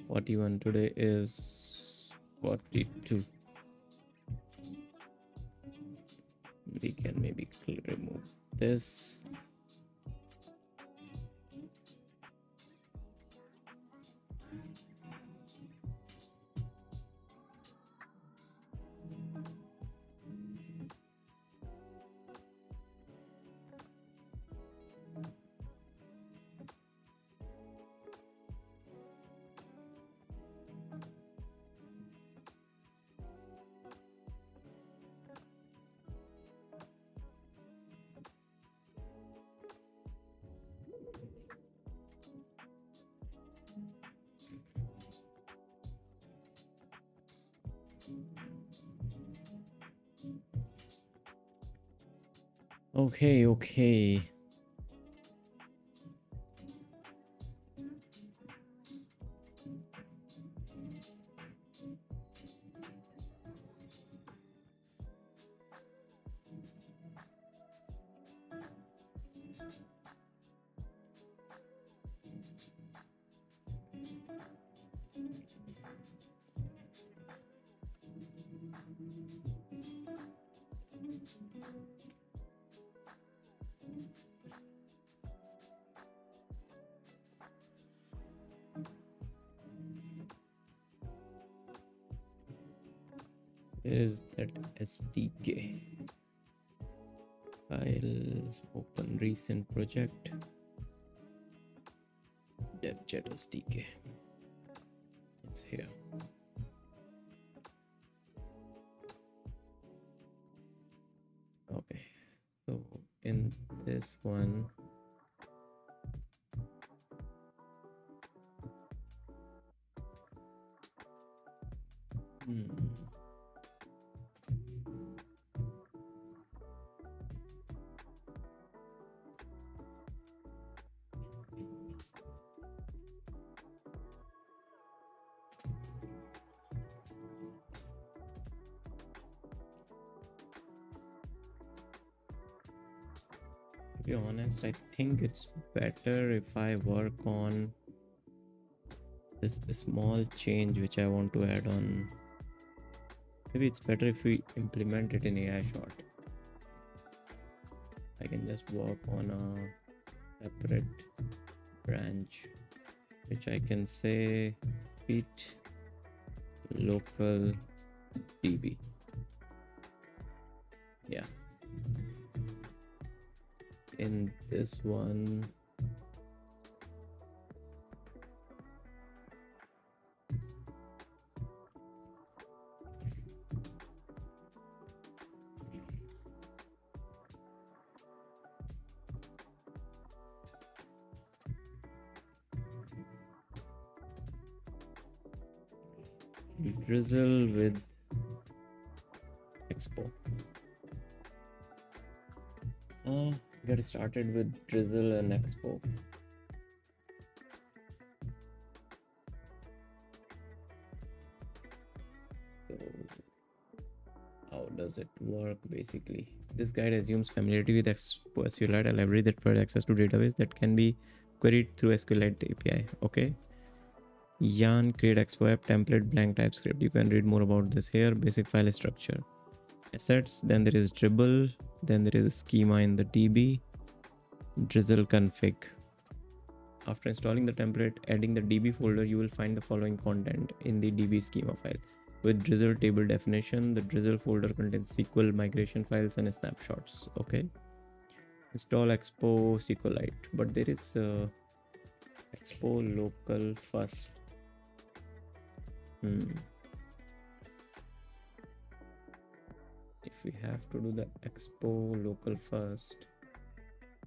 41. Today is 42. We can maybe remove this. Okay. Where is that SDK? File, open recent project, DevJet SDK. It's here. Okay, so in this one, to be honest, I think it's better if I work on this small change which I want to add on. Maybe it's better if we implement it in AI short. I can just work on a separate branch which I can say fit local db. Yeah, in this one drizzle with expo. Get started with drizzle and expo. So how does it work basically? This guide assumes familiarity with Expo SQLite, a library that provides access to database that can be queried through SQLite API. Okay. Yarn create Expo app template blank TypeScript. You can read more about this here. Basic file structure. Assets. Then there is dribble. Then there is a schema in the DB. Drizzle config. After installing the template, adding the DB folder, you will find the following content in the DB schema file. With drizzle table definition, the drizzle folder contains SQL migration files and snapshots. Okay. Install Expo SQLite, but there is Expo local first. If we have to do the Expo local first,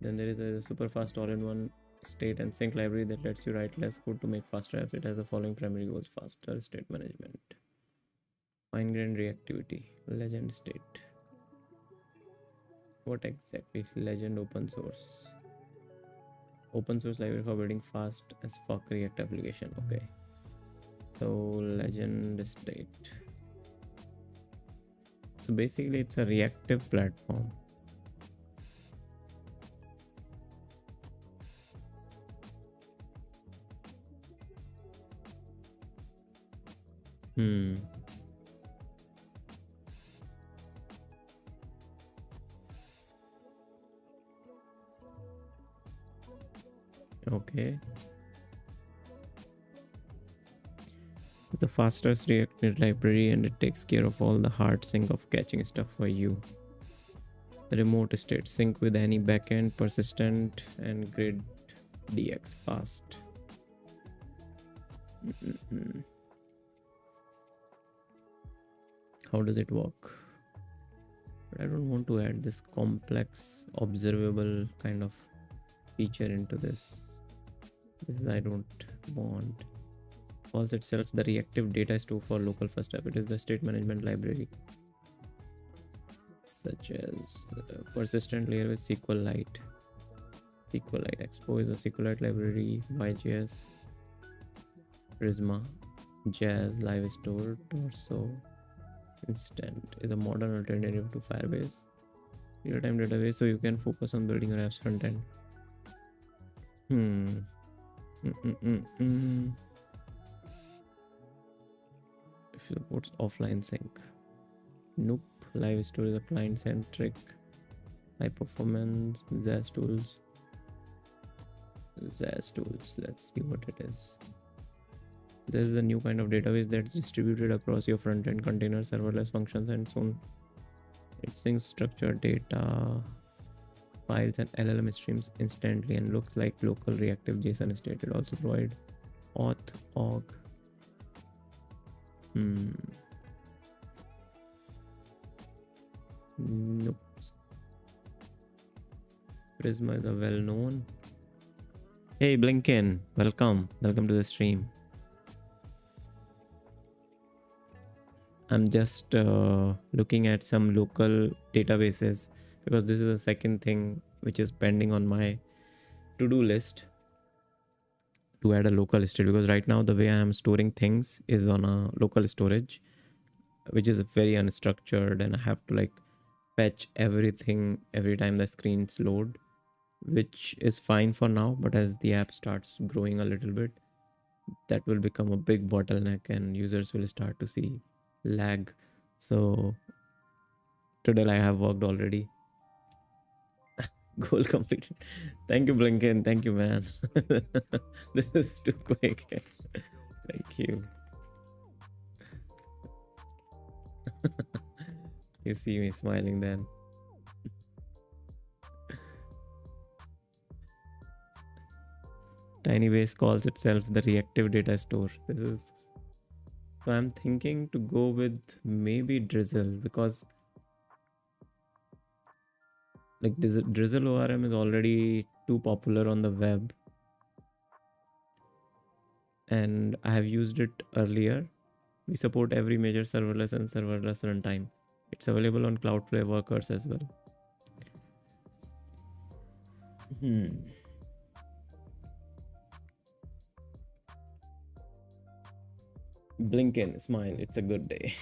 then there is a super fast all-in-one state and sync library that lets you write less code to make faster apps. It has the following primary goals: faster state management, fine-grained reactivity, legend state. What exactly? Legend open source library for building fast as fuck React application. Okay, so legend state. So basically it's a reactive platform. Hmm. Okay. It's the fastest React library and it takes care of all the hard sync of catching stuff for you. The remote state sync with any backend, persistent and grid DX fast. Mm-mm. How does it work? But I don't want to add this complex observable kind of feature into this. This I don't want. Calls itself the reactive data store for local first app. It is the state management library, such as persistent layer with SQLite. SQLite Expo is a SQLite library, YJS, Prisma, Jazz, Live Store, Torso, Instant is a modern alternative to Firebase. Real-time database, so you can focus on building your app's front end. If it supports offline sync. Nope. Live Store is a client-centric. High performance. Zaz tools. Let's see what it is. This is a new kind of database that's distributed across your front-end container, serverless functions, and soon it syncs structured data, files, and LLM streams instantly and looks like local reactive JSON state. It also provides auth org. Nope. Prisma is a well-known. Hey Blinken, welcome to the stream. I'm just looking at some local databases because this is the second thing which is pending on my to-do list to add a local state, because right now the way I am storing things is on a local storage, which is very unstructured, and I have to like fetch everything every time the screens load, which is fine for now, but as the app starts growing a little bit, that will become a big bottleneck and users will start to see lag. So today I have worked already. Goal completed. Thank you, Blinken. Thank you, man. This is too quick. Thank you. You see me smiling then. Tinybase calls itself the reactive data store. This is, so I'm thinking to go with maybe Drizzle, because like Drizzle ORM is already too popular on the web and I have used it earlier. We support every major serverless and serverless runtime. It's available on Cloudflare workers as well. Blinken, smile. It's a good day.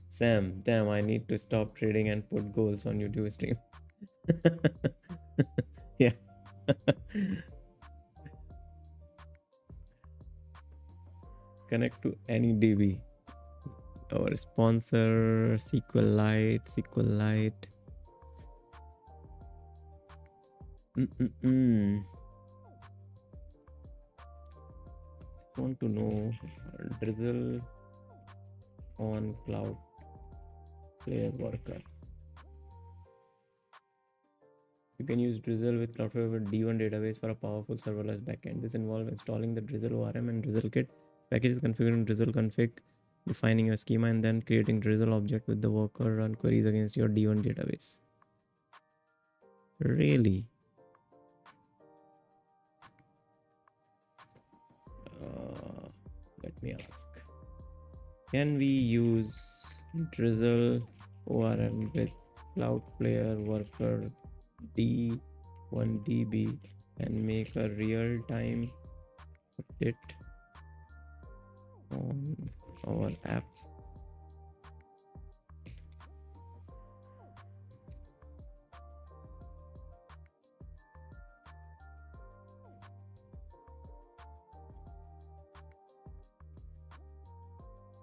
Sam, damn, I need to stop trading and put goals on YouTube stream. Yeah. Connect to any DB. Our sponsor, SQLite. Just want to know Drizzle on Cloudflare worker. You can use Drizzle with Cloudflare with D1 database for a powerful serverless backend. This involves installing the Drizzle ORM and Drizzle kit packages, configuring Drizzle config, defining your schema, and then creating Drizzle object with the worker run queries against your D1 database. Really? Let me ask. Can we use Drizzle ORM with Cloudflare worker D1DB and make a real-time update on our apps?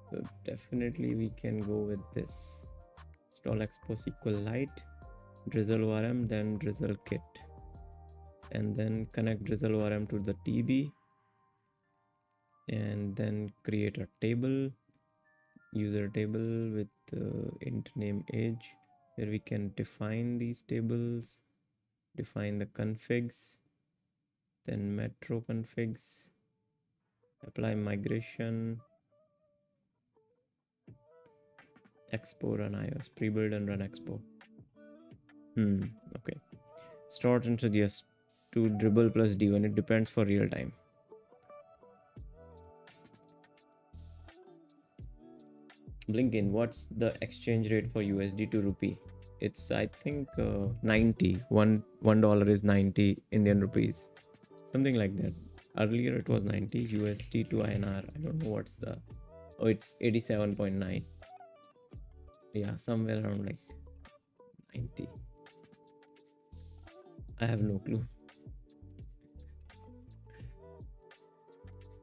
So definitely we can go with this. Install Expo SQLite, drizzle ORM, then drizzle kit, and then connect drizzle ORM to the TB, and then create a table, user table with int name age, where we can define these tables, define the configs, then metro configs, apply migration, expo run iOS, pre-build and run expo. Okay. Start and suggest to dribble plus d1. It depends for real time. Blinken, what's the exchange rate for USD to rupee? It's I think 90. $1 is 90 Indian rupees, something like that. Earlier it was 90 USD to INR. I don't know what's the. Oh, it's 87.9. Yeah, somewhere around like 90. I have no clue.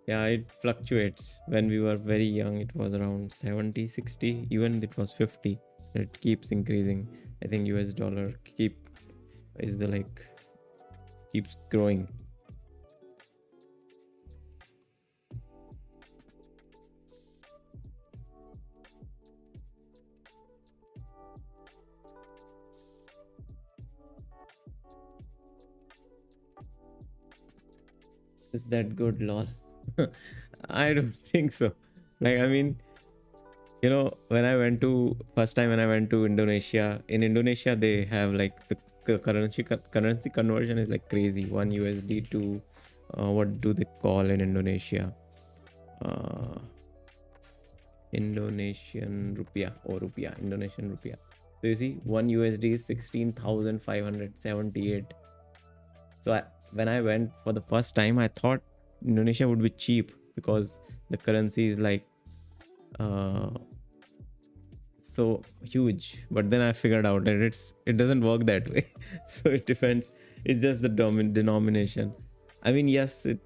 Yeah, it fluctuates. When we were very young, it was around 70, 60, even it was 50. It keeps increasing. I think US dollar keeps growing. Is that good, lol? I don't think so. Like, I mean, when I went to first time when I went to Indonesia, in Indonesia they have like the currency conversion is like crazy. 1 USD to what do they call in Indonesia? Indonesian rupiah or rupiah, Indonesian rupiah. So you see, 1 USD is 16,578. So when I went for the first time, I thought Indonesia would be cheap because the currency is like so huge. But then I figured out that it doesn't work that way. So it depends. It's just the denomination. I mean, yes, it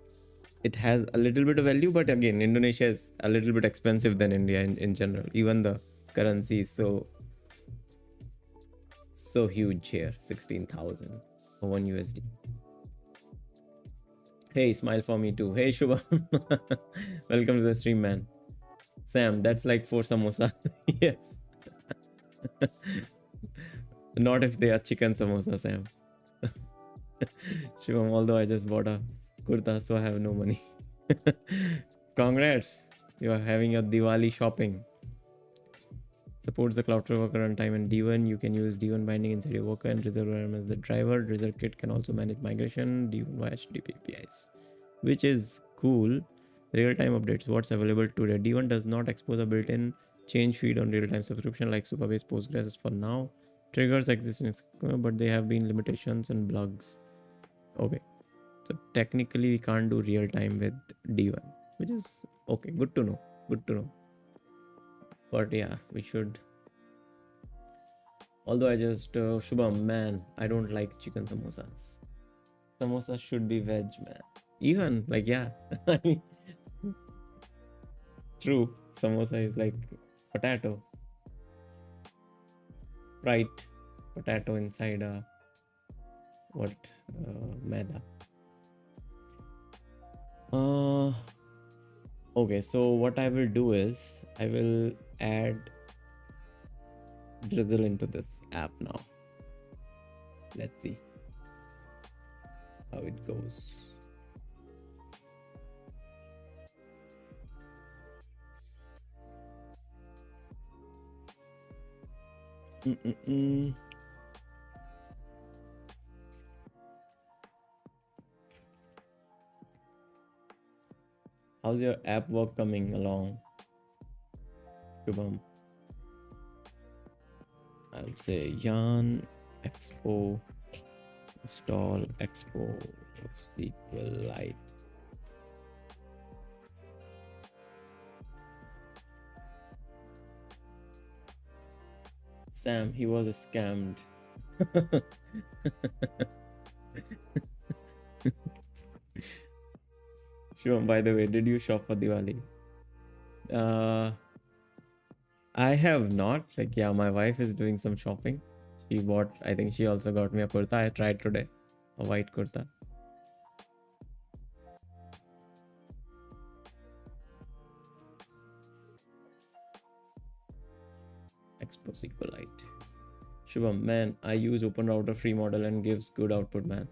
has a little bit of value, but again, Indonesia is a little bit expensive than India in general. Even the currency is so huge here. 16,000 for 1 USD. Hey, smile for me too. Hey, Shubham. Welcome to the stream, man. Sam, that's like 4 samosa. Yes. Not if they are chicken samosa, Sam. Shubham, although I just bought a kurta, so I have no money. Congrats. You are having your Diwali shopping. Supports the Cloudflare worker runtime and D1. You can use D1 binding inside your worker and Drizzle ORM as the driver. Drizzle kit can also manage migration, D1 via HTTP APIs, which is cool. Real-time updates. What's available today? D1 does not expose a built-in change feed on real-time subscription like Supabase Postgres for now. Triggers exist in but they have been limitations and plugs. Okay, so technically we can't do real-time with D1, which is okay. Good to know. Good to know. But yeah, we should. Although I just Shubham, man, I don't like chicken samosas. Samosas should be veg, man. Even like yeah, I mean, true. Samosa is like potato, fried potato inside a maida. Okay, so what I will do is I will add Drizzle into this app now. Let's see how it goes. How's your app work coming along, Shubham? I'll say yarn expo install expo SQLite. Sam, he was scammed. Shivam, by the way, did you shop for Diwali? I have not. Like, yeah, my wife is doing some shopping. She bought, I think she also got me a kurta. I tried today, a white kurta. Expo SQLite. Shubham, man, I use open router free model and gives good output, man.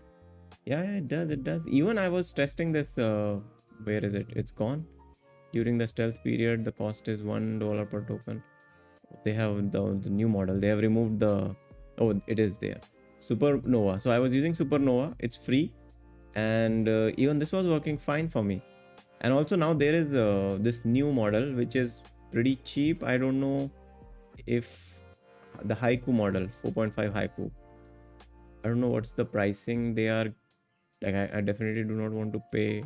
Yeah, it does. It does. Even I was testing this. Where is it? It's gone. During the stealth period, the cost is $1 per token. They have the new model. They have removed the. Oh, it is there. Supernova. So I was using Supernova. It's free, and even this was working fine for me. And also now there is this new model which is pretty cheap. I don't know if the Haiku model 4.5 Haiku. I don't know what's the pricing they are. Like I definitely do not want to pay.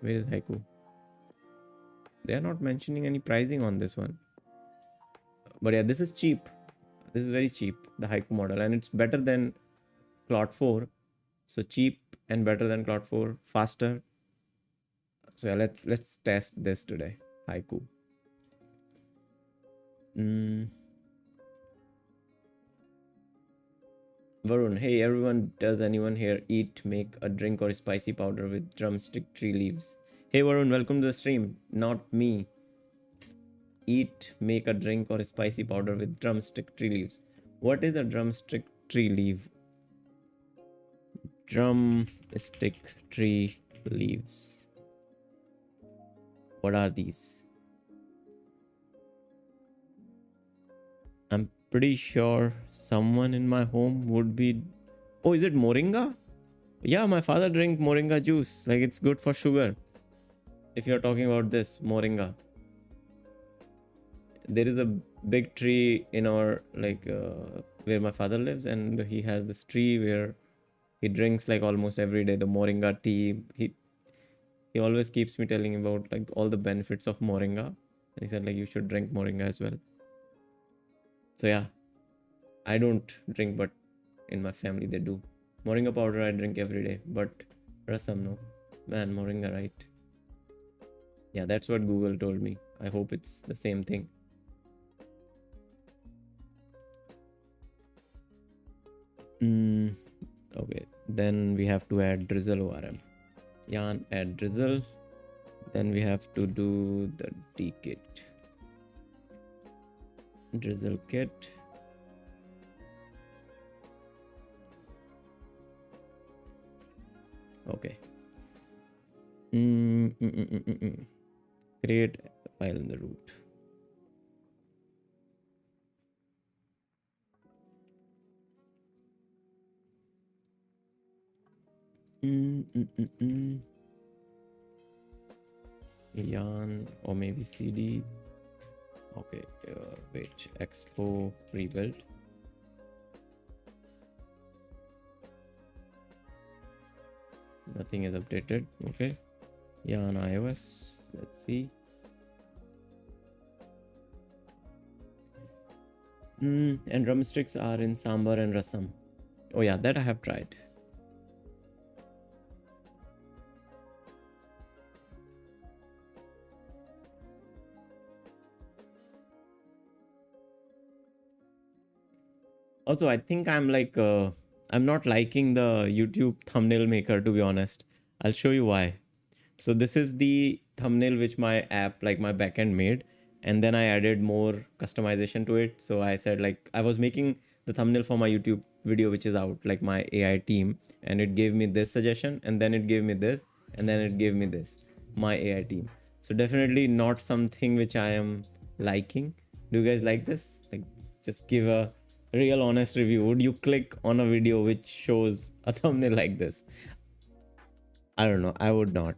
Where is Haiku? They are not mentioning any pricing on this one. But yeah, this is cheap. This is very cheap, the Haiku model, and it's better than Claude 4. So cheap and better than Claude 4, faster. So yeah, let's test this today. Haiku. Varun, hey everyone, does anyone here eat, make a drink or a spicy powder with drumstick tree leaves? Hey Varun, welcome to the stream. Not me. Eat, make a drink or a spicy powder with drumstick tree leaves. What is a drumstick tree leaf? Drumstick tree leaves. What are these? I'm pretty sure someone in my home would be. Oh, is it moringa? Yeah, my father drank moringa juice. Like, it's good for sugar. If you're talking about this moringa, there is a big tree in our where my father lives, and he has this tree where he drinks like almost every day the moringa tea. He always keeps me telling about like all the benefits of moringa. And he said like you should drink moringa as well. So yeah, I don't drink, but in my family they do. Moringa powder I drink every day, but rasam no. Man, moringa, right? Yeah, that's what Google told me. I hope it's the same thing. Okay, then we have to add drizzle ORM. Yarn, add drizzle. Then we have to do the D kit. Drizzle kit. Okay. Create a file in the root. Yarn or maybe CD. Okay, wait. Expo rebuild. Nothing is updated. Okay. Yarn iOS. Let's see. And drumsticks are in sambar and rasam. Oh yeah, that I have tried. Also, I think I'm like I'm not liking the YouTube thumbnail maker, to be honest. I'll show you why. So this is the thumbnail which my app, like my backend made, and then I added more customization to it. So I said like I was making the thumbnail for my YouTube video which is out, like my AI team, and it gave me this suggestion, and then it gave me this, and then it gave me this, my AI team. So definitely not something which I am liking. Do you guys like this? Like, just give a real honest review. Would you click on a video which shows a thumbnail like this? I don't know. I would not.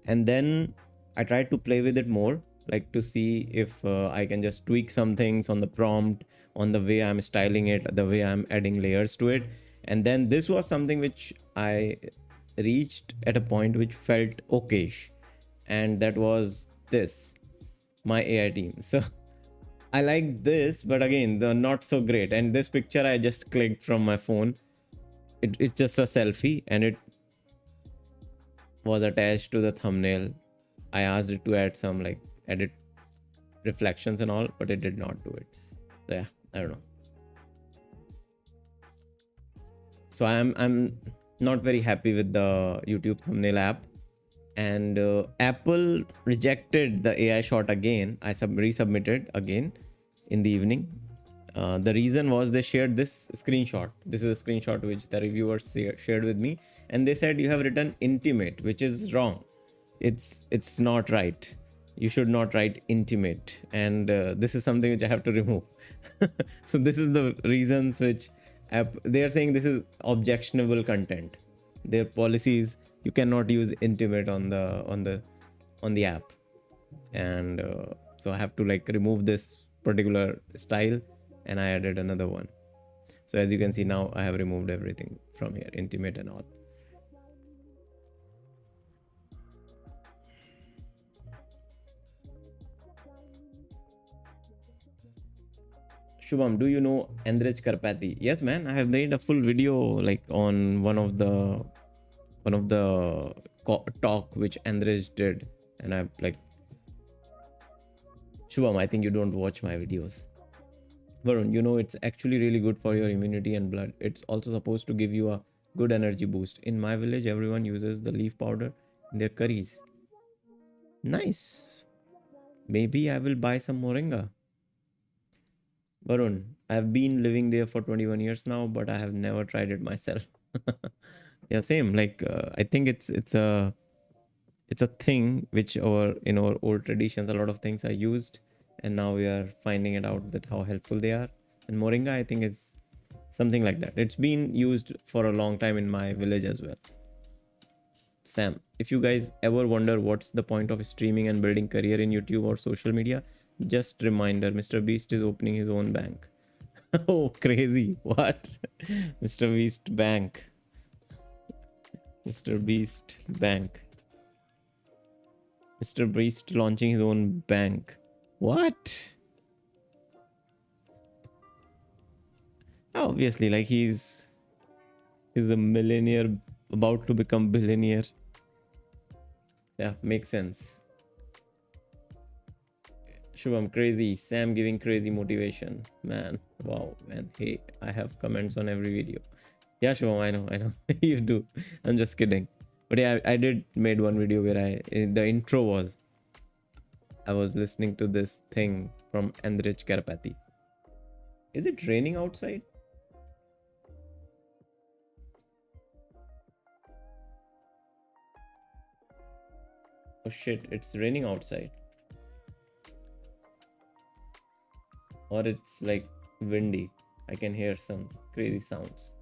And then I tried to play with it more, like to see if I can just tweak some things on the prompt, on the way I'm styling it, the way I'm adding layers to it. And then this was something which I reached at a point which felt okayish, and that was this, my AI team. So I like this, but again, the not so great. And this picture I just clicked from my phone. It's just a selfie, and it was attached to the thumbnail. I asked it to add some like edit reflections and all, but it did not do it. So yeah, I don't know. So I'm not very happy with the YouTube thumbnail app, and Apple rejected the AI shot again. I resubmitted again in the evening. The reason was they shared this screenshot. This is a screenshot which the reviewers shared with me, and they said you have written intimate, which is wrong. It's not right. You should not write intimate, and this is something which I have to remove. So this is the reasons which they are saying this is objectionable content. Their policies, you cannot use intimate on the app, and so I have to like remove this particular style, and I added another one. So as you can see now, I have removed everything from here, intimate and all. Shubham, do you know Andrej Karpathy? Yes, man. I have made a full video like on one of the talk which Andrej did, and I've like, Shubham, I think you don't watch my videos. Varun, you know it's actually really good for your immunity and blood. It's also supposed to give you a good energy boost. In my village, everyone uses the leaf powder in their curries. Nice. Maybe I will buy some moringa. Varun, I've been living there for 21 years now, but I have never tried it myself. Yeah, same. Like I think it's a thing which in our old traditions, a lot of things are used, and now we are finding it out that how helpful they are. And moringa, I think, is something like that. It's been used for a long time in my village as well. Sam, if you guys ever wonder what's the point of streaming and building career in YouTube or social media, just reminder, Mr. Beast is opening his own bank. Oh, crazy. What? Mr. Beast Bank. Mr. Beast Bank. Mr. Beast launching his own bank. What? Obviously, like he's a millionaire about to become billionaire. Yeah, makes sense. Shubham, crazy. Sam giving crazy motivation. Man, wow, man. Hey, I have comments on every video. Yeah, Shubham, I know. You do. I'm just kidding. But yeah, I did made one video where the intro was, I was listening to this thing from Andrej Karpathy. Is it raining outside? Oh shit, it's raining outside. Or it's like windy. I can hear some crazy sounds.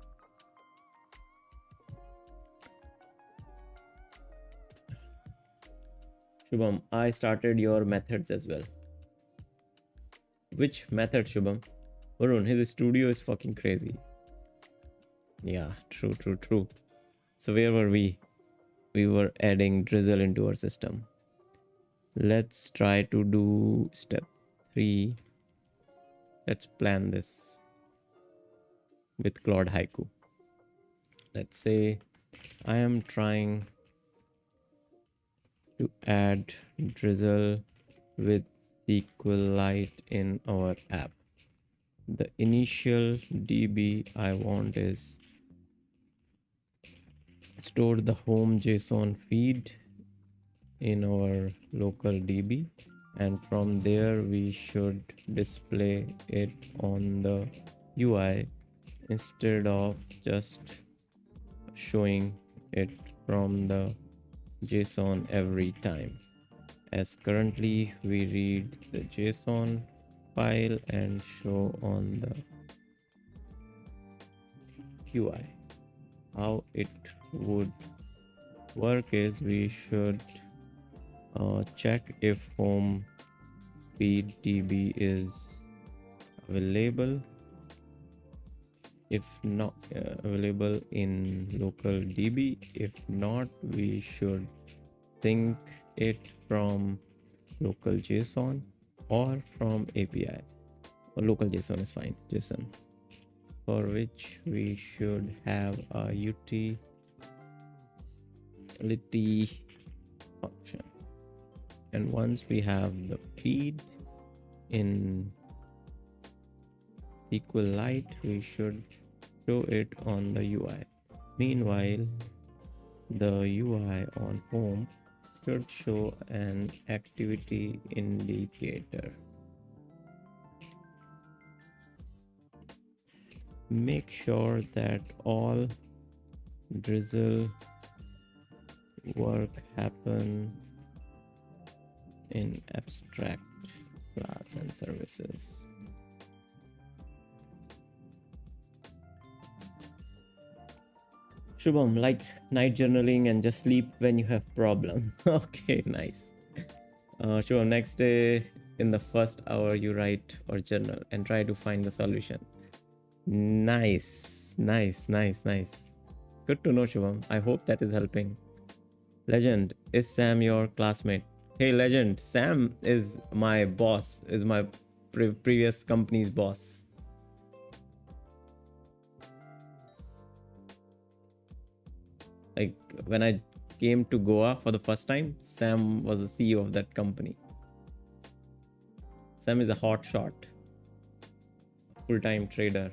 Shubham, I started your methods as well. Which method, Shubham? Varun, his studio is fucking crazy. Yeah, true. So where were we? We were adding drizzle into our system. Let's try to do step 3. Let's plan this with Claude Haiku. Let's say I am trying to add drizzle with SQLite in our app. The initial DB I want is store the home JSON feed in our local DB, and from there we should display it on the UI instead of just showing it from the JSON every time, as currently we read the JSON file and show on the UI. How it would work is we should check if home feed DB is available. If not available in local DB, if not, we should sync it from local JSON or from API. Or local JSON is fine, JSON, for which we should have a utility function. And once we have the feed, in SQLite, we should show it on the UI. Meanwhile, the UI on home should show an activity indicator. Make sure that all drizzle work happen in abstract class and services. Shubham, like night journaling and just sleep when you have problem. Okay, nice. Shubham, next day in the first hour you write or journal and try to find the solution. Nice, nice, nice, nice. Good to know, Shubham. I hope that is helping. Legend, is Sam your classmate? Hey, Legend, Sam is my boss, is my previous company's boss. Like when I came to Goa for the first time, Sam was the CEO of that company. Sam is a hot shot, full-time trader.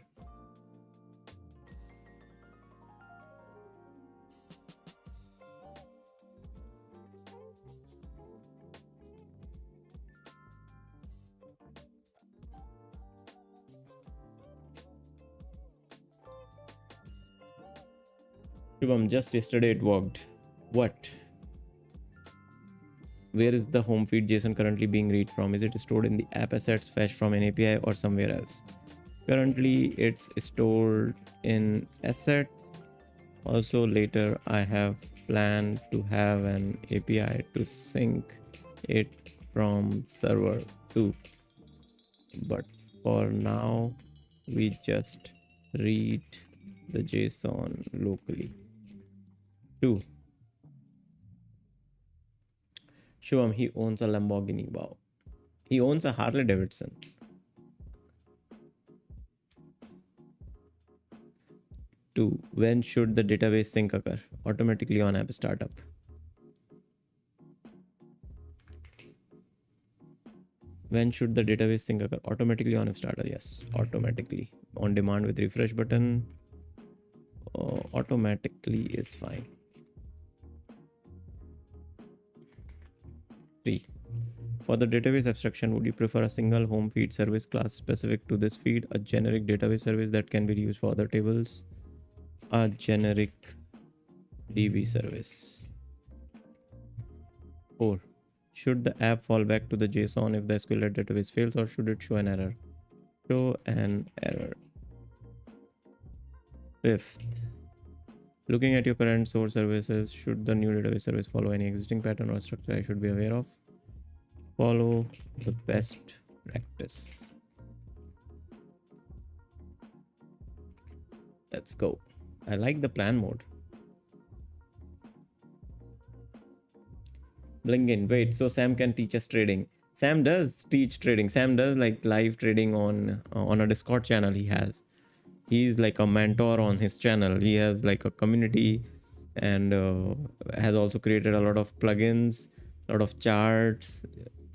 Shubham, just yesterday it worked. What? Where is the home feed JSON currently being read from? Is it stored in the app assets fetched from an API or somewhere else? Currently, it's stored in assets. Also, later I have planned to have an API to sync it from server too. But for now, we just read the JSON locally. 2. Shubham, he owns a Lamborghini. Wow. He owns a Harley Davidson. 2. When should the database sync occur? Automatically on app startup. When should the database sync occur? Automatically on app startup. Yes, automatically. On demand with refresh button. Automatically is fine. 3. For the database abstraction, would you prefer a single home feed service class specific to this feed, a generic database service that can be used for other tables, a generic DB service? 4. Should the app fall back to the JSON if the SQLite database fails, or should it show an error? Show an error. 5th. Looking at your current source services, should the new database service follow any existing pattern or structure I should be aware of? Follow the best practice. Let's go. I like the plan mode. Blinkin, wait, so Sam can teach us trading. Sam does teach trading. Sam does like live trading on a Discord channel he has. He's like a mentor on his channel. He has like a community and has also created a lot of plugins, a lot of charts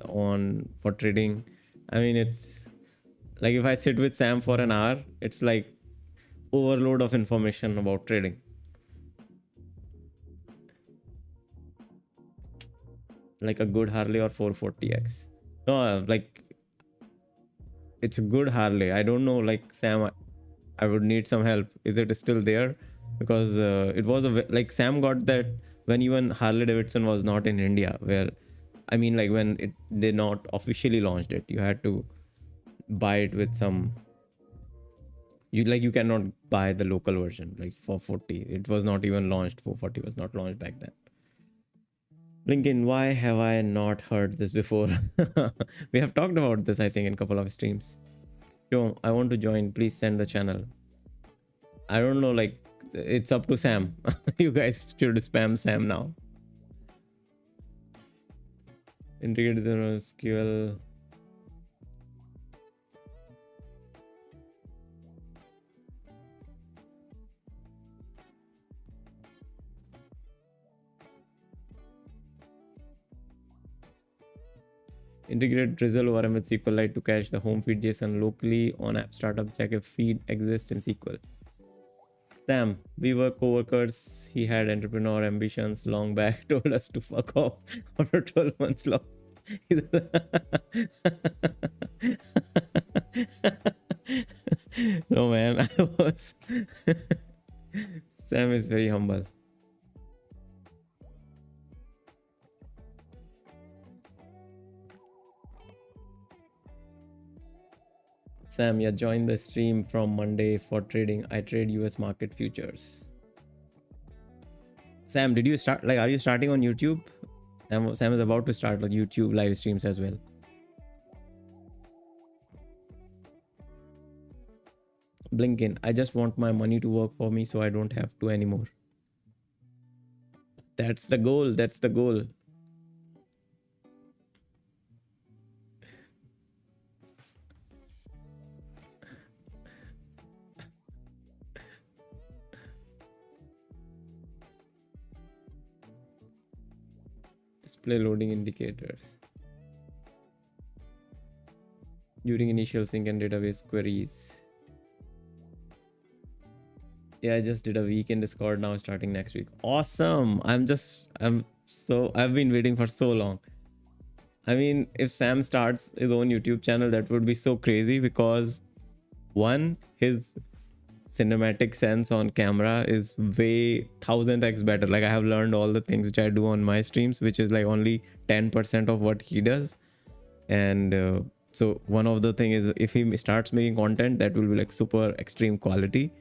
for trading. I mean, it's like if I sit with Sam for an hour, it's like overload of information about trading. Like a good Harley or 440X. No, like it's a good Harley. I don't know, like Sam, I would need some help. Is it still there? Because it was like Sam got that when even Harley Davidson was not in India, where I mean, like when they not officially launched it, you had to buy it with some. You cannot buy the local version like 440. It was not even launched. 440 was not launched back then. Lincoln, why have I not heard this before? We have talked about this, I think, in a couple of streams. Yo, I want to join. Please send the channel. I don't know, like, it's up to Sam. You guys should spam Sam now. Integrated SQL. Integrate Drizzle ORM with SQLite to cache the home feed JSON locally on app startup. Check if feed exists in SQL. Sam, we were co-workers. He had entrepreneur ambitions long back. Told us to fuck off after 12 months long. No man, I was. Sam is very humble. Sam, yeah, join the stream from Monday for trading. I trade US market futures. Sam, did you start, like, are you starting on YouTube? Sam is about to start like YouTube live streams as well. Blinken, I just want my money to work for me so I don't have to anymore. That's the goal. That's the goal. Display loading indicators during initial sync and database queries. Yeah, I just did a week in Discord, now starting next week. Awesome. I've been waiting for so long. I mean, if Sam starts his own YouTube channel, that would be so crazy because one, his cinematic sense on camera is way 1000x better. Like, I have learned all the things which I do on my streams, which is like only 10% of what he does. And so one of the thing is, if he starts making content, that will be like super extreme quality.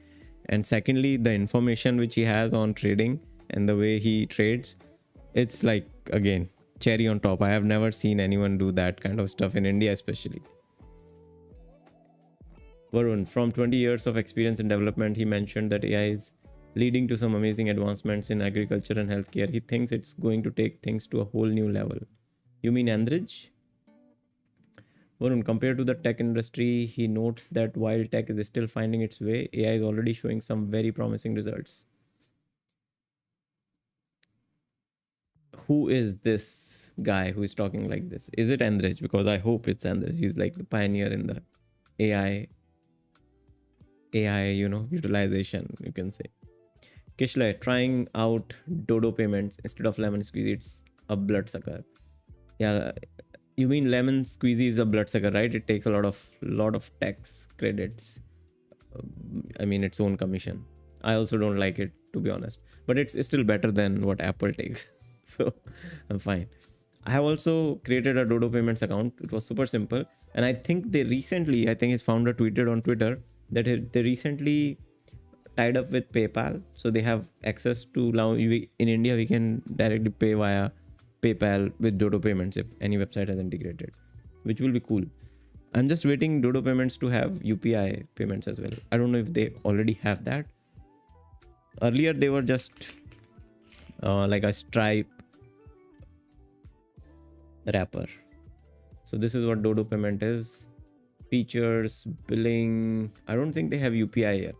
And secondly, the information which he has on trading and the way he trades, it's like, again, cherry on top. I have never seen anyone do that kind of stuff in India, especially. Varun, from 20 years of experience in development, he mentioned that AI is leading to some amazing advancements in agriculture and healthcare. He thinks it's going to take things to a whole new level. You mean Andrij? Varun, compared to the tech industry, he notes that while tech is still finding its way, AI is already showing some very promising results. Who is this guy who is talking like this? Is it Andrij? Because I hope it's Andrij. He's like the pioneer in the AI, utilization, you can say. Kishle, trying out Dodo payments instead of lemon squeezy. It's a bloodsucker. Yeah, you mean lemon squeezy is a bloodsucker, right? It takes a lot of tax credits. I mean, its own commission. I also don't like it, to be honest, but it's still better than what Apple takes. So I'm fine. I have also created a Dodo payments account. It was super simple. And I think his founder tweeted on Twitter that they recently tied up with PayPal. So they have access to now, in India, we can directly pay via PayPal with Dodo payments if any website has integrated, which will be cool. I'm just waiting Dodo payments to have UPI payments as well. I don't know if they already have that. Earlier, they were just like a Stripe wrapper. So this is what Dodo payment is. Features, billing. I don't think they have UPI yet.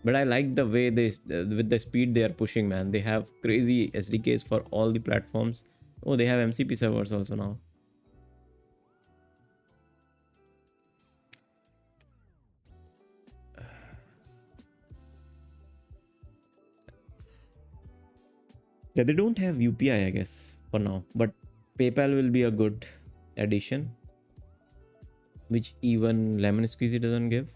But I like the way with the speed they are pushing, man. They have crazy SDKs for all the platforms. Oh, they have MCP servers also now. Yeah, they don't have UPI, I guess, for now. But PayPal will be a good addition, which even Lemon Squeezy doesn't give.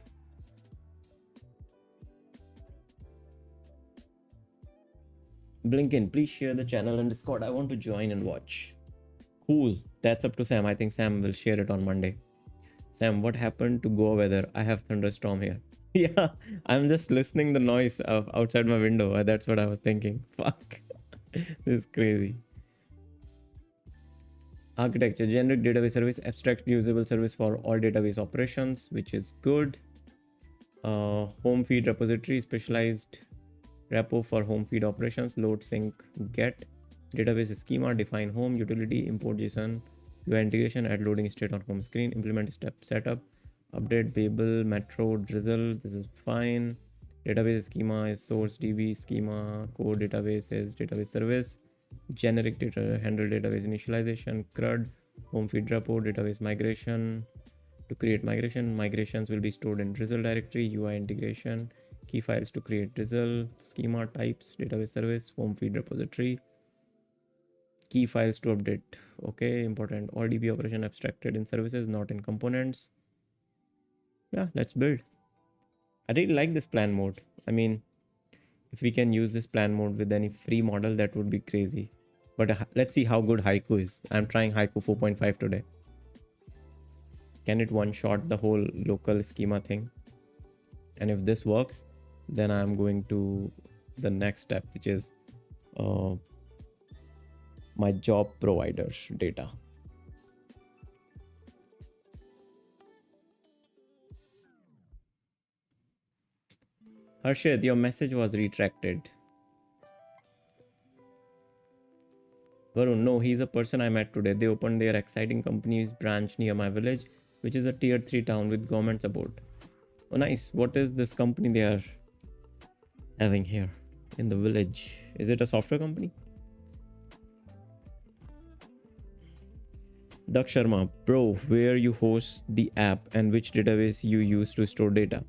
Blinken, please share the channel and Discord. I want to join and watch. Cool. That's up to Sam. I think Sam will share it on Monday. Sam, what happened to Goa weather? I have thunderstorm here. Yeah, I'm just listening the noise of outside my window. That's what I was thinking. Fuck. This is crazy. Architecture, generic database service, abstract usable service for all database operations, which is good. Home feed repository, specialized repo for home feed operations, load, sync, get, database schema, define home, utility, import JSON, UI integration, add loading state on home screen, implement step setup, update Babel, Metro, Drizzle. This is fine. Database schema is source DB schema. Core database is database service. Generic data handle database initialization. CRUD home feed report database migration. To create migrations will be stored in result directory. UI integration, key files to create result, schema types, database service, home feed repository, key files to update. Okay, important. All DB operation abstracted in services, not in components. Yeah, let's build. I really like this plan mode. I mean, if we can use this plan mode with any free model, that would be crazy. But let's see how good Haiku is. I'm trying Haiku 4.5 today. Can it one shot the whole local schema thing? And if this works, then I'm going to the next step, which is my job provider data. Harshit, your message was retracted. Varun, no, he's a person I met today. They opened their exciting company's branch near my village, which is a tier 3 town with government support. Oh, nice. What is this company they are having here in the village? Is it a software company? Daksh Sharma, bro, where you host the app and which database you use to store data?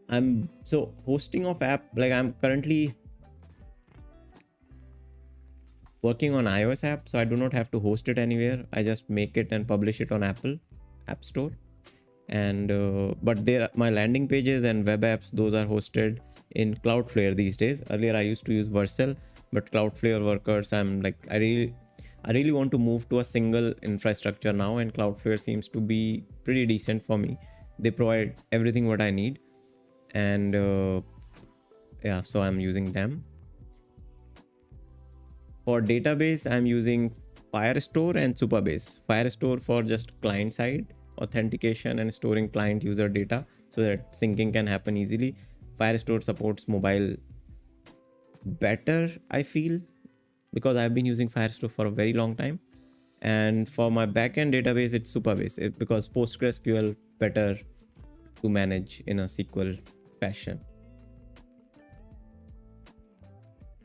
I'm so hosting of app, like I'm currently working on iOS app, so I do not have to host it anywhere. I just make it and publish it on Apple App Store. And but there my landing pages and web apps, those are hosted in Cloudflare these days. Earlier I used to use Vercel, but Cloudflare workers, I'm like I really want to move to a single infrastructure now, and Cloudflare seems to be pretty decent for me. They provide everything what I need, and yeah, so I'm using them. For database, I'm using Firestore and Supabase. Firestore for just client side authentication and storing client user data so that syncing can happen easily. Firestore supports mobile better, I feel, because I've been using Firestore for a very long time. And for my backend database, it's Supabase because PostgreSQL better to manage in a SQL fashion.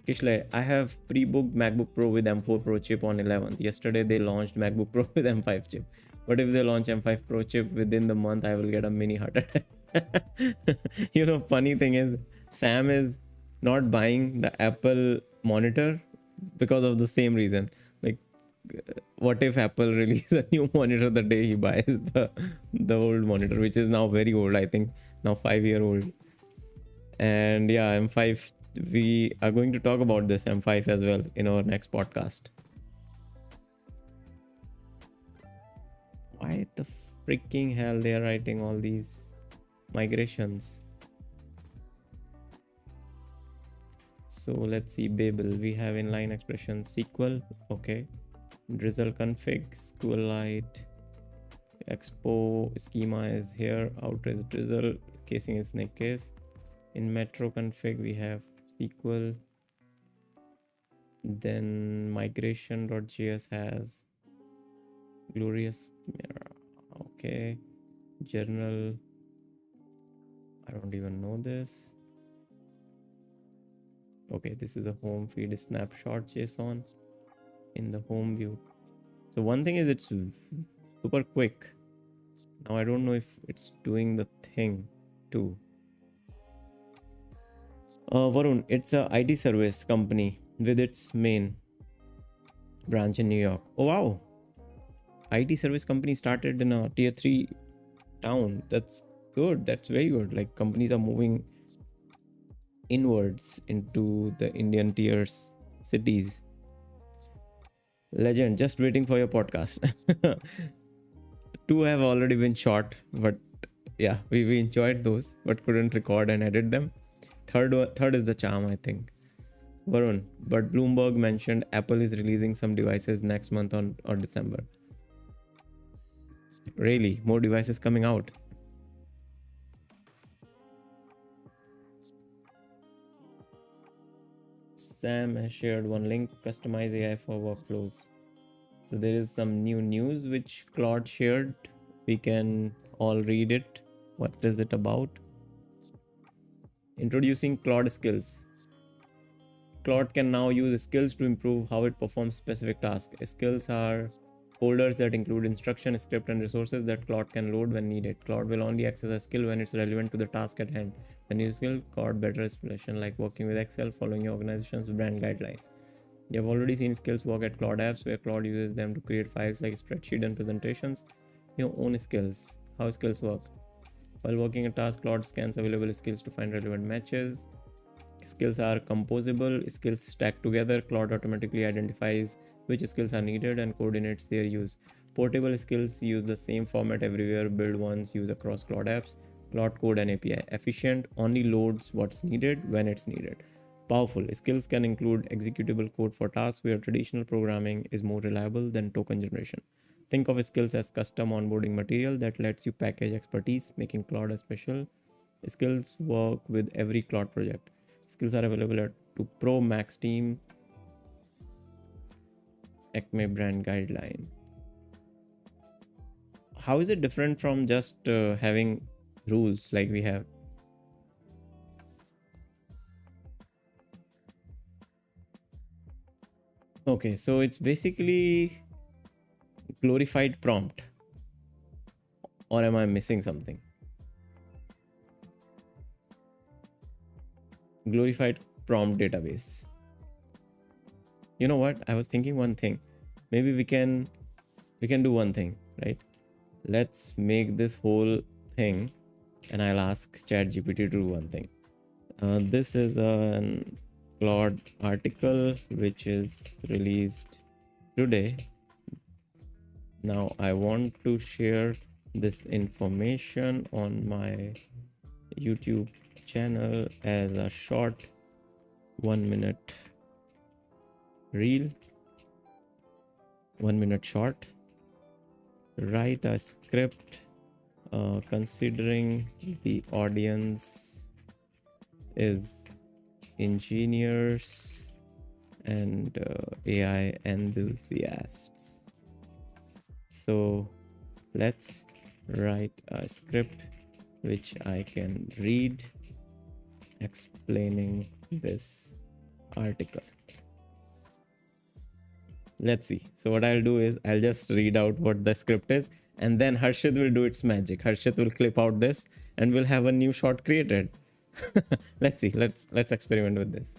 Kishle, I have pre-booked MacBook Pro with M4 Pro chip on 11th. Yesterday they launched MacBook Pro with M5 chip. But if they launch M5 Pro chip within the month, I will get a mini heart attack. You know, funny thing is, Sam is not buying the Apple monitor because of the same reason. Like, what if Apple release a new monitor the day he buys the old monitor, which is now very old, I think now 5-year old. And yeah, M5, we are going to talk about this M5 as well in our next podcast. Why the freaking hell they are writing all these migrations? So let's see, Babel, we have inline expression SQL, okay. Drizzle config, SQLite, expo schema is here, outrace drizzle, casing is snake case. In metro config we have SQL, then migration.js has glorious mirror, okay. Journal, I don't even know this. Okay, this is a home feed snapshot JSON in the home view. So one thing is it's super quick. Now I don't know if it's doing the thing too. Varun, it's a IT service company with its main branch in New York. Oh wow, IT service company started in a tier 3 town. That's good. That's very good. Like companies are moving inwards into the Indian tiers cities. Legend, just waiting for your podcast. 2 have already been shot, but yeah, we enjoyed those but couldn't record and edit them. Third is the charm, I think. Varun, but Bloomberg mentioned Apple is releasing some devices next month or December. Really? More devices coming out? Sam has shared one link, customize AI for workflows. So there is some new news which Claude shared. We can all read it. What is it about? Introducing Claude skills. Claude can now use skills to improve how it performs specific tasks. Skills are folders that include instruction, script, and resources that Claude can load when needed. Claude will only access a skill when it's relevant to the task at hand. A new skill, Claude better explanation like working with Excel, following your organization's brand guideline. You have already seen skills work at Claude apps where Claude uses them to create files like spreadsheet and presentations. Your own skills. How skills work. While working a task, Claude scans available skills to find relevant matches. Skills are composable, skills stacked together. Claude automatically identifies which skills are needed and coordinates their use. Portable skills use the same format everywhere, build once, use across Claude apps. Claude Code and API. Efficient, only loads what's needed when it's needed. Powerful, skills can include executable code for tasks where traditional programming is more reliable than token generation. Think of skills as custom onboarding material that lets you package expertise, making Claude a special. Skills work with every Claude project. Skills are available to Pro, Max Team, Acme brand guideline. How is it different from just having rules like we have? Okay, so it's basically glorified prompt. Or am I missing something? Glorified prompt database. You know what? I was thinking one thing. Maybe we can do one thing, right? Let's make this whole thing and I'll ask ChatGPT to do one thing. This is a Claude article which is released today. Now I want to share this information on my YouTube channel as a short 1 minute reel, 1 minute short. Write a script considering the audience is engineers and AI enthusiasts. So let's write a script which I can read explaining this article. Let's see. So what I'll do is I'll just read out what the script is and then Harshit will do its magic. Harshit will clip out this and we'll have a new shot created. Let's see. Let's experiment with this.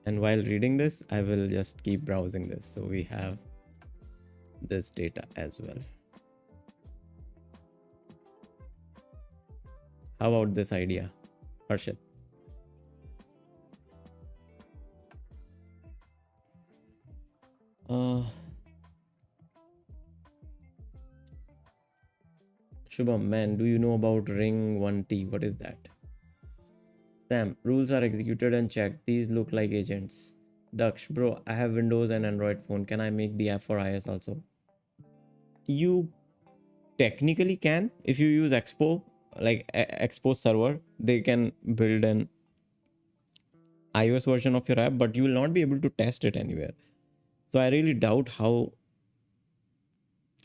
And while reading this, I will just keep browsing this. So we have this data as well. How about this idea, Harshit? Shubham, man, do you know about Ring 1T? What is that? Sam, rules are executed and checked. These look like agents. Daksh, bro, I have Windows and Android phone. Can I make the app for iOS also? You technically can. If you use Expo, like Expo server, they can build an iOS version of your app, but you will not be able to test it anywhere. So I really doubt how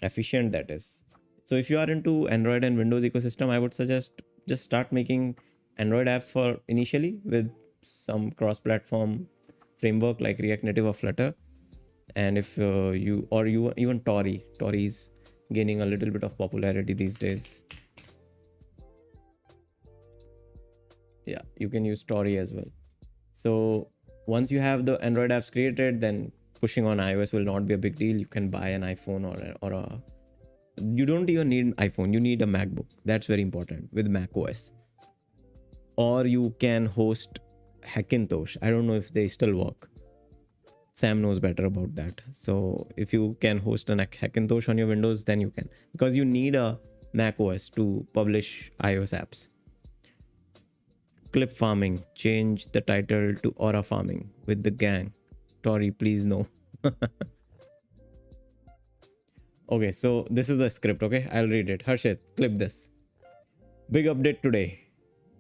efficient that is. So if you are into Android and Windows ecosystem, I would suggest just start making Android apps for initially with some cross-platform framework like React Native or Flutter. And if you even Tori is gaining a little bit of popularity these days. Yeah, you can use Tori as well. So once you have the Android apps created, then pushing on iOS will not be a big deal. You can buy an iPhone or a you don't even need an iPhone. You need a MacBook. That's very important with Mac OS. Or you can host Hackintosh. I don't know if they still work. Sam knows better about that. So if you can host an Hackintosh on your Windows, then you can. Because you need a Mac OS to publish iOS apps. Clip farming. Change the title to Aura farming with the gang. Tori, please no. Okay, so this is the script, okay? I'll read it. Harshit, clip this. Big update today.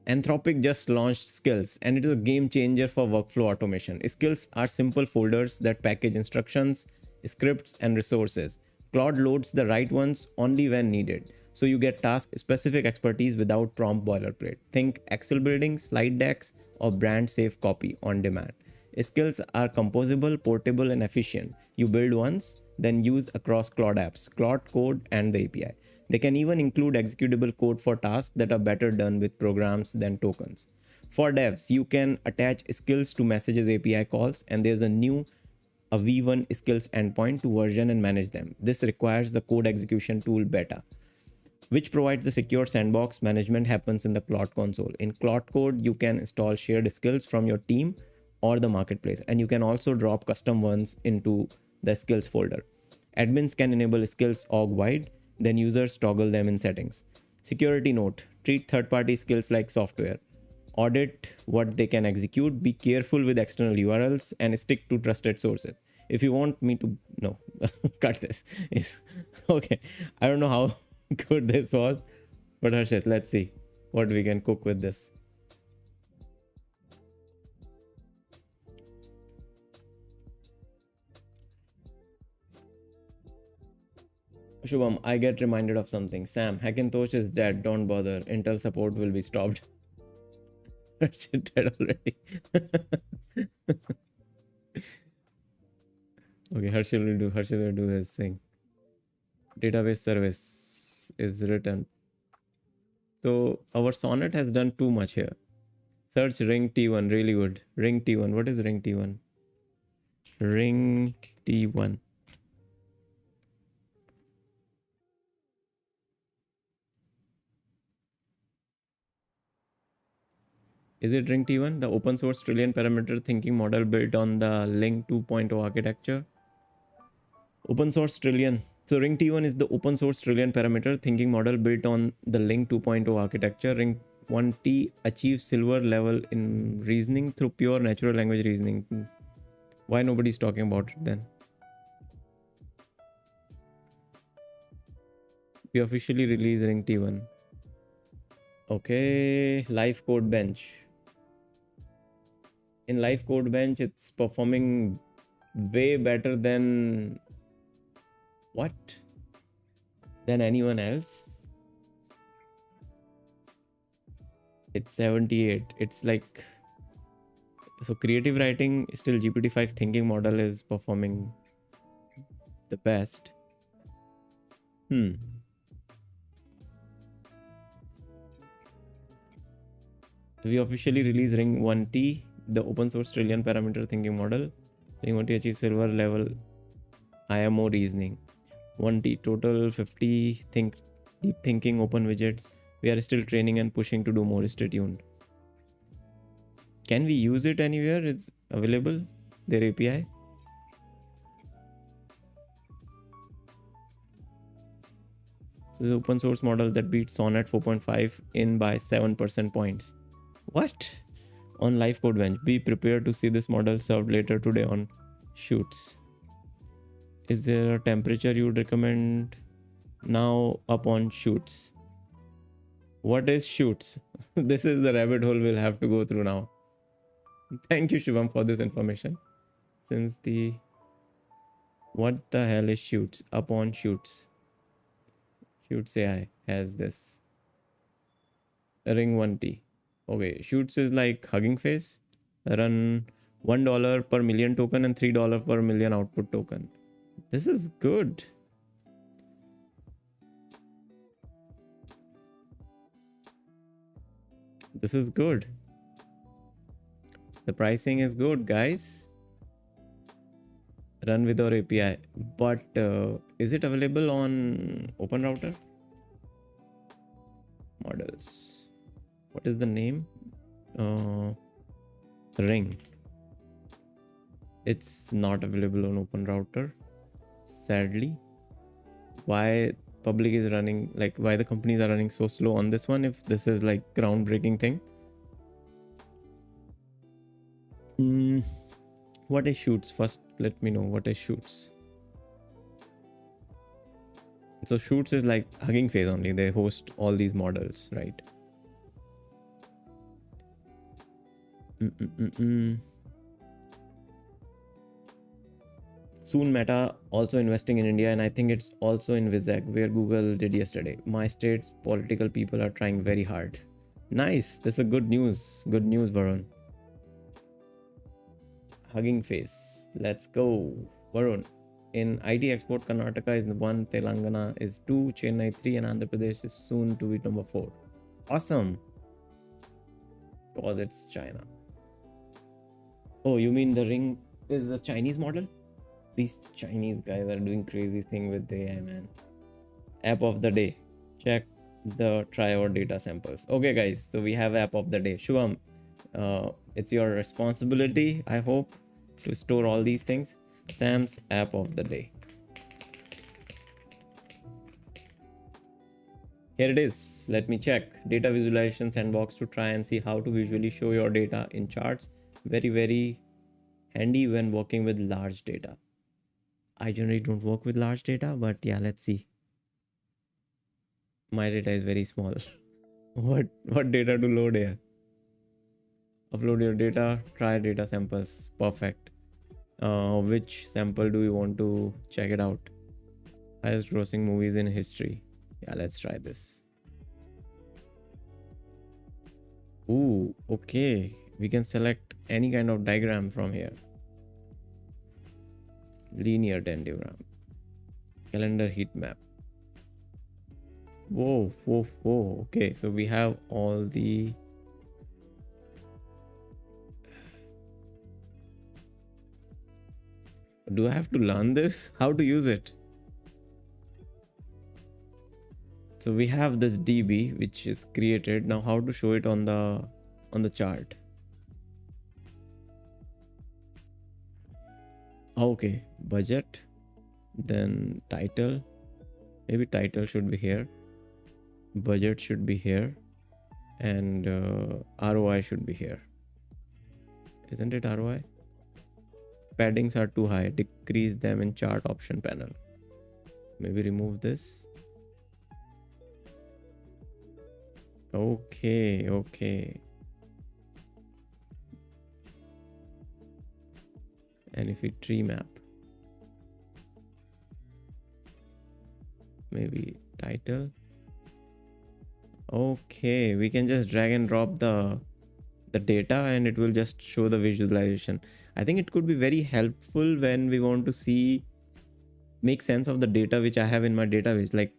Anthropic just launched Skills, and it is a game changer for workflow automation. Skills are simple folders that package instructions, scripts, and resources. Claude loads the right ones only when needed. So you get task specific expertise without prompt boilerplate. Think Excel building, slide decks, or brand safe copy on demand. Skills are composable, portable, and efficient. You build once, then use across Claude apps, Claude Code, and the API. They can even include executable code for tasks that are better done with programs than tokens. For devs, you can attach skills to messages API calls, and there's a V1 skills endpoint to version and manage them. This requires the code execution tool beta, which provides the secure sandbox. Management happens in the Claude console. In Claude Code, you can install shared skills from your team or the marketplace, and you can also drop custom ones into the skills folder. Admins can enable skills org wide, then users toggle them in settings. Security note: treat third-party skills like software. Audit what they can execute, be careful with external URLs, and stick to trusted sources. If you want me to, no, cut this. It's, okay, I don't know how good this was, but Harshit, let's see what we can cook with this. Shubham, I get reminded of something. Sam, Hackintosh is dead. Don't bother. Intel support will be stopped. Harshit dead already. Okay, Harshit will do his thing. Database service is written. So our sonnet has done too much here. Search ring T1, really good. Ring T1. What is ring T1? Ring T1. Is it ring T1? The open source trillion parameter thinking model built on the Link 2.0 architecture. Open source trillion. So ring T1 is the open source trillion parameter thinking model built on the Link 2.0 architecture. Ring 1T achieves silver level in reasoning through pure natural language reasoning. Why nobody's talking about it then? We officially release ring T1. Okay, live code bench. In live code bench, it's performing way better than what? Than anyone else. It's 78. It's like, so creative writing, still GPT-5 thinking model is performing the best. We officially release ring 1T, the open source trillion parameter thinking model. Ring 1T achieves silver level IMO reasoning. 1T total 50 deep thinking open widgets. We are still training and pushing to do more. Stay tuned. Can we use it anywhere? It's available, their API. So the open source model that beats Sonnet 4.5 in by 7% points. What? On live code bench. Be prepared to see this model served later today on Shoots. Is there a temperature you would recommend now up on Shoots? What is Shoots? This is the rabbit hole we'll have to go through now. Thank you, Shivam, for this information. Since the... What the hell is Shoots? Up on Shoots. Shoots AI has this. Ring 1T. Okay, Shoots is like Hugging Face. Run $1 per million token and $3 per million output token. This is good. This is good. The pricing is good, guys. Run with our API. But is it available on Open Router? Models. What is the name? Ring. It's not available on Open Router, sadly. Why public is running, like why the companies are running so slow on this one if this is like groundbreaking thing? What is Shoots? First, let me know what is Shoots. So Shoots is like Hugging Face only. They host all these models, right? Soon Meta also investing in India, and I think it's also in Vizag, where Google did yesterday. My state's political people are trying very hard. Nice. This is a good news. Good news, Varun. Hugging face. Let's go. Varun. In IT export, Karnataka is 1, Telangana is 2, Chennai 3, and Andhra Pradesh is soon to be number 4. Awesome. Cause it's China. Oh, you mean the ring is a Chinese model? These Chinese guys are doing crazy thing with the AI, man. App of the day. Check the try our data samples. Okay, guys. So we have app of the day. Shubham, it's your responsibility, I hope, to store all these things. Sam's app of the day. Here it is. Let me check. Data visualization sandbox to try and see how to visually show your data in charts. Very, very handy when working with large data. I generally don't work with large data, but yeah, let's see. My data is very small. What data to load here? Upload your data, try data samples. Perfect. Which sample do you want to check it out? Highest grossing movies in history. Yeah, let's try this. Ooh, okay. We can select any kind of diagram from here. Linear dendrogram. Calendar heat map. Whoa. Okay, so we have all the... Do I have to learn this? How to use it? So we have this DB which is created. Now how to show it on the chart? Okay, budget, then title. Maybe title should be here. Budget should be here, and ROI should be here. Isn't it ROI? Paddings are too high. Decrease them in chart option panel. Maybe remove this. Okay. And if we tree map, maybe title. Okay, we can just drag and drop the data and it will just show the visualization. I think it could be very helpful when we want to make sense of the data which I have in my database, like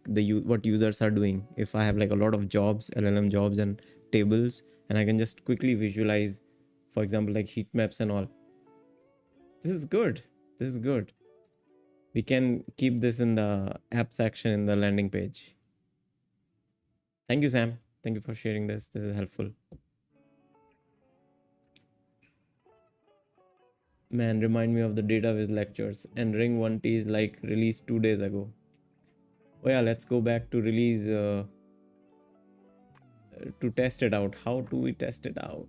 what users are doing. If I have like a lot of jobs, LLM jobs and tables, and I can just quickly visualize, for example, like heat maps and all. This is good. We can keep this in the app section in the landing page. Thank you, Sam. Thank you for sharing this. This is helpful. Man, remind me of the database lectures, and Ring 1T is like released 2 days ago. Oh yeah, let's go back to release to test it out. How do we test it out?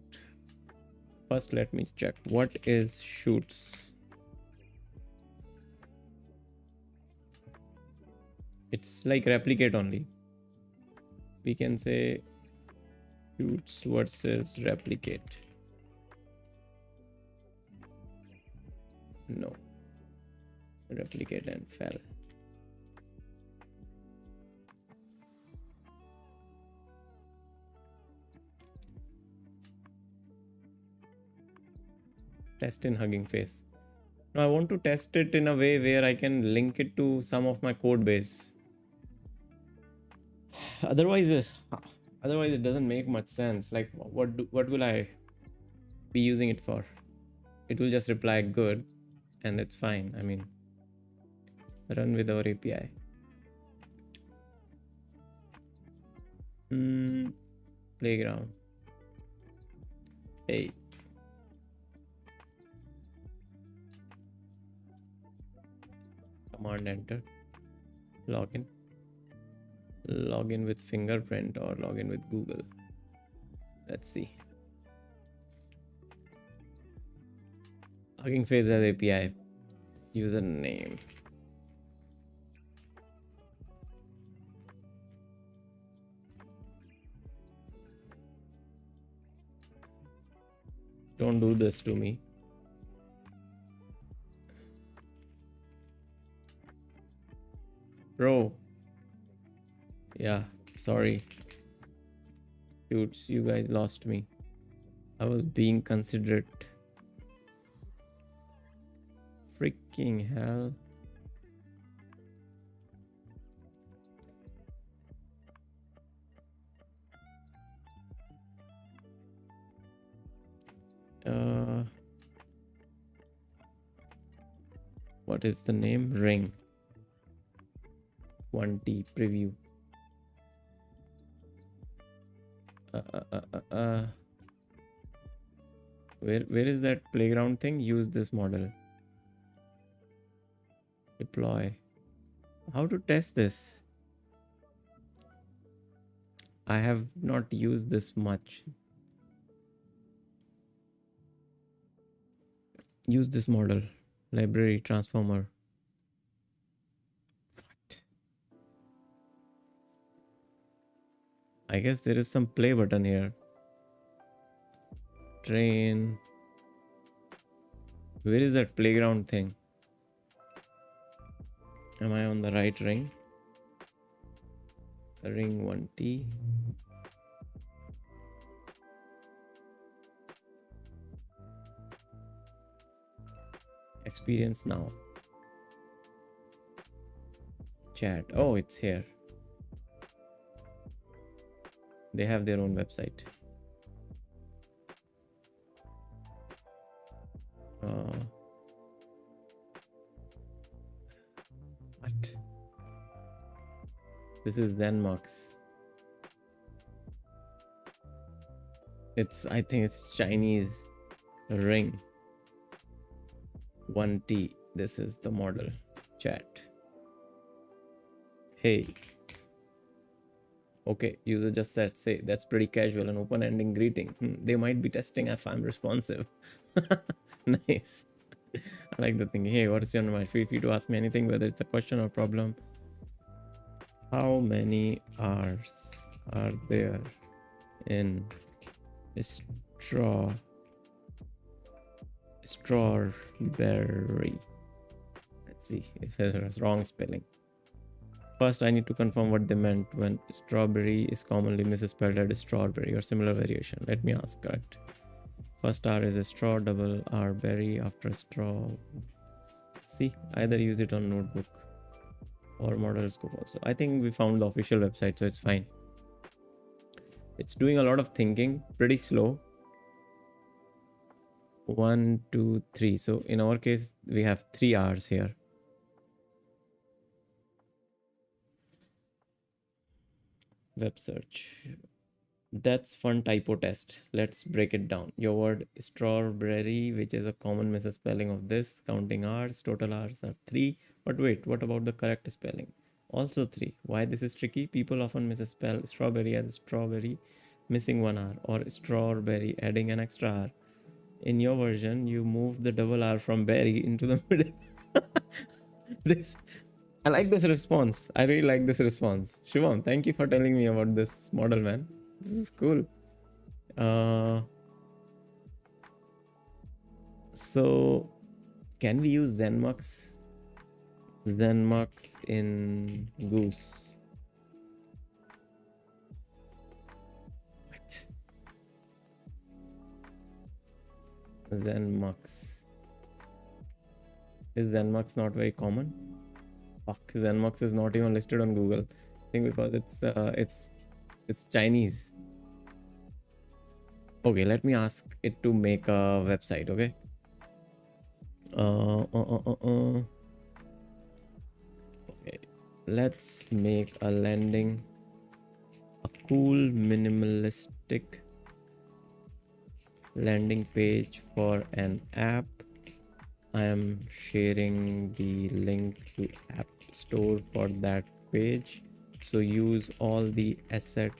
First, let me check. What is shoots? It's like replicate only. We can say shoots versus replicate. No. Replicate and fell. Test in Hugging Face. Now I want to test it in a way where I can link it to some of my code base. Otherwise it doesn't make much sense. Like what will I be using it for? It will just reply good and it's fine. I mean, run with our API. Playground. Hey. Command enter. Login. Login with fingerprint or login with Google. Let's see. Hugging Face as API. Username. Don't do this to me. Bro. Yeah, sorry. Dudes, you guys lost me. I was being considerate. Freaking hell. What is the name? Ring. 1T preview. Where is that playground thing? Use this model. Deploy. How to test this? I have not used this much. Use this model. Library transformer. What? I guess there is some play button here. Train. Where is that playground thing? Am I on the right ring? Ring 1T. Experience now. Chat. Oh, it's here. They have their own website. What? This is Zenmux. I think it's Chinese ring. 1T. This is the model. Chat. Hey. Okay, user just said, say, that's pretty casual and open-ending greeting. They might be testing if I'm responsive. Nice. I like the thing. Hey, what is your mind? Feel free to ask me anything, whether it's a question or problem. How many R's are there in strawberry? Let's see if it's wrong spelling. First, I need to confirm what they meant when strawberry is commonly misspelled as strawberry or similar variation. Let me ask correct. First R is a straw, double R berry after straw. See, either use it on notebook or model scope also. I think we found the official website, so it's fine. It's doing a lot of thinking, pretty slow. 1, 2, 3. So in our case, we have 3 R's here. Web search. That's fun typo test. Let's break it down. Your word strawberry, which is a common misspelling of this, counting R's, total R's are 3. But wait, what about the correct spelling? Also 3. Why this is tricky? People often misspell strawberry as strawberry, missing 1 R, or strawberry, adding an extra R. In your version, you move the double R from berry into the middle. I like this response. I really like this response. Shivam, thank you for telling me about this model, man. This is cool. So, can we use Zenmux? Zenmux in Goose. What? Zenmux. Is Zenmux not very common? Fuck, Zenmux is not even listed on Google. I think because it's Chinese. Okay, let me ask it to make a website. Okay. Okay, let's make a landing, a cool minimalistic landing page for an app. I am sharing the link to App Store for that page. So use all the asset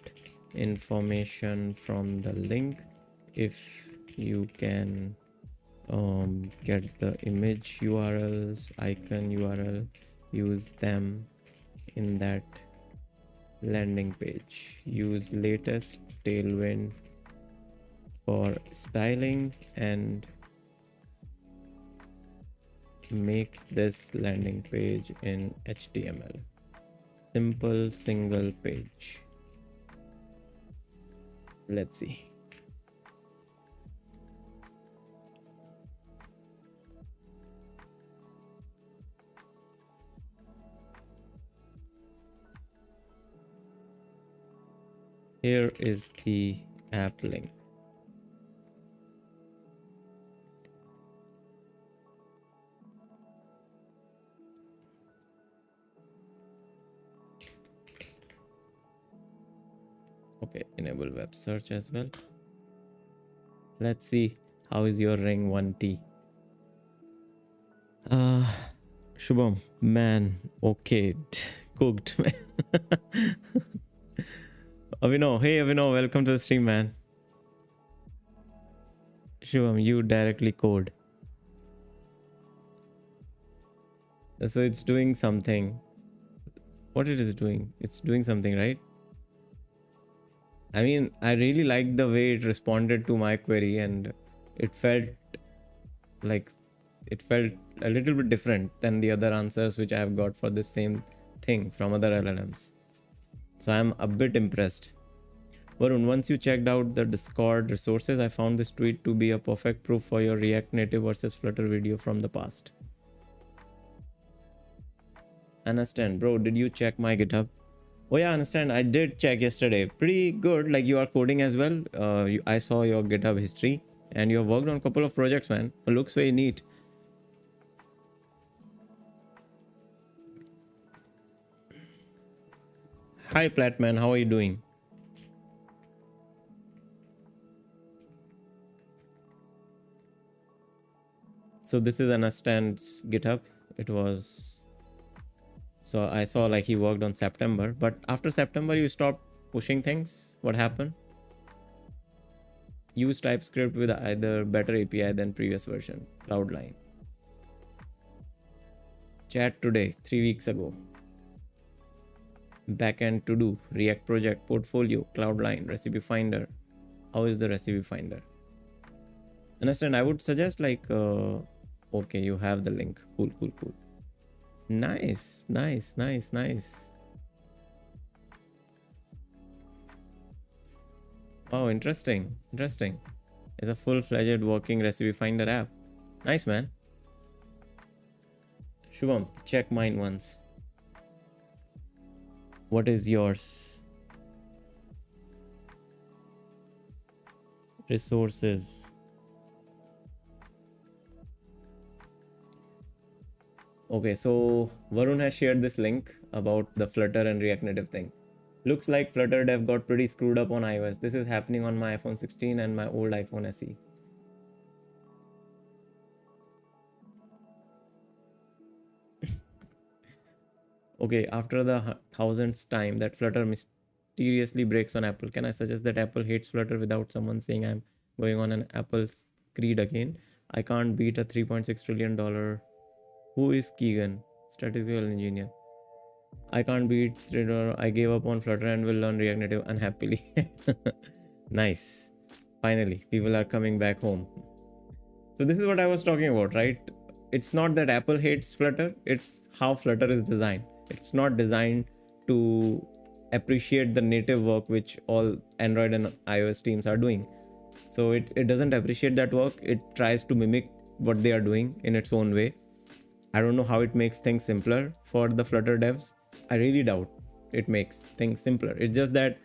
information from the link. If you can get the image URLs, icon URL, use them in that landing page. Use latest Tailwind for styling and make this landing page in HTML. Simple single page. Let's see. Here is the app link. Okay, enable web search as well. Let's see how is your ring 1T. Shubham, man, okay, cooked, man. Avino, hey Avino, welcome to the stream, man. Shubham, you directly code. So it's doing something. What it is doing? It's doing something, right? I mean, I really liked the way it responded to my query, and it felt like it felt a little bit different than the other answers which I have got for this same thing from other LLMs. So I'm a bit impressed. Varun, once you checked out the Discord resources, I found this tweet to be a perfect proof for your React Native versus Flutter video from the past. Understand, bro, did you check my GitHub? Oh yeah, understand. I did check yesterday. Pretty good. Like, you are coding as well. I saw your GitHub history, and you have worked on a couple of projects, man. It looks very neat. Hi, Platman. How are you doing? So this is Anastand's GitHub. It was... So I saw like he worked on September, but after September you stopped pushing things. What happened? Use TypeScript with either better API than previous version. Cloudline. Chat today, 3 weeks ago. Backend to do, React project, portfolio, Cloudline, recipe finder. How is the recipe finder? Understand? I would suggest like, okay, you have the link. Cool, cool, cool. Nice, nice, nice, nice. Oh, interesting, interesting. It's a full-fledged working recipe finder app. Nice, man. Shubham, check mine once. What is yours? Resources. Okay, so Varun has shared this link about the Flutter and React Native thing. Looks like Flutter dev got pretty screwed up on iOS. This is happening on my iPhone 16 and my old iPhone SE. Okay, after the 1000th time that Flutter mysteriously breaks on Apple, can I suggest that Apple hates Flutter without someone saying I'm going on an Apple's creed again? I can't beat a $3.6 trillion. Who is Keegan? Statistical engineer. I can't beat Trader. I gave up on Flutter and will learn React Native unhappily. Nice. Finally, people are coming back home. So this is what I was talking about, right? It's not that Apple hates Flutter. It's how Flutter is designed. It's not designed to appreciate the native work which all Android and iOS teams are doing. So it doesn't appreciate that work. It tries to mimic what they are doing in its own way. I don't know how it makes things simpler for the Flutter devs. I really doubt it makes things simpler. It's just that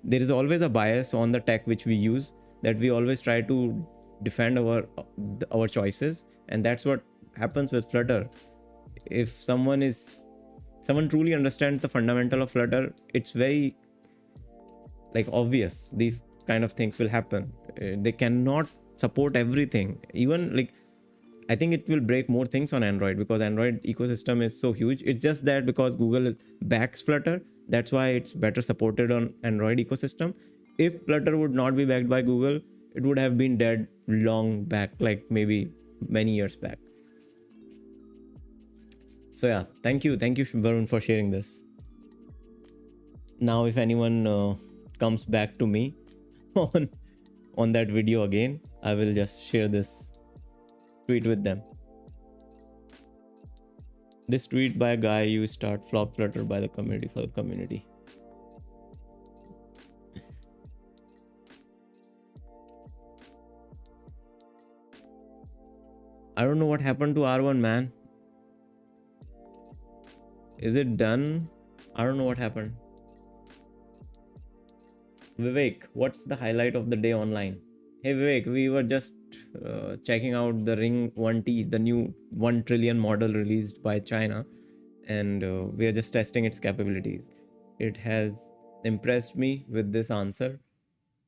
there is always a bias on the tech which we use, that we always try to defend our choices, and that's what happens with Flutter. If someone truly understands the fundamental of Flutter, it's very like obvious these kind of things will happen. They cannot support everything. Even like, I think it will break more things on Android because Android ecosystem is so huge. It's just that because Google backs Flutter, that's why it's better supported on Android ecosystem. If Flutter would not be backed by Google, it would have been dead long back, like maybe many years back. So yeah, thank you Varun for sharing this. Now if anyone comes back to me on that video again, I will just share this tweet with them. This tweet by a guy you start flop flutter by the community for the community. I don't know what happened to R1, man. Is it done? I don't know what happened. Vivek, what's the highlight of the day online? Hey Vivek, we were just checking out the Ring 1T, the new 1 trillion model released by China, and we are just testing its capabilities. It has impressed me with this answer,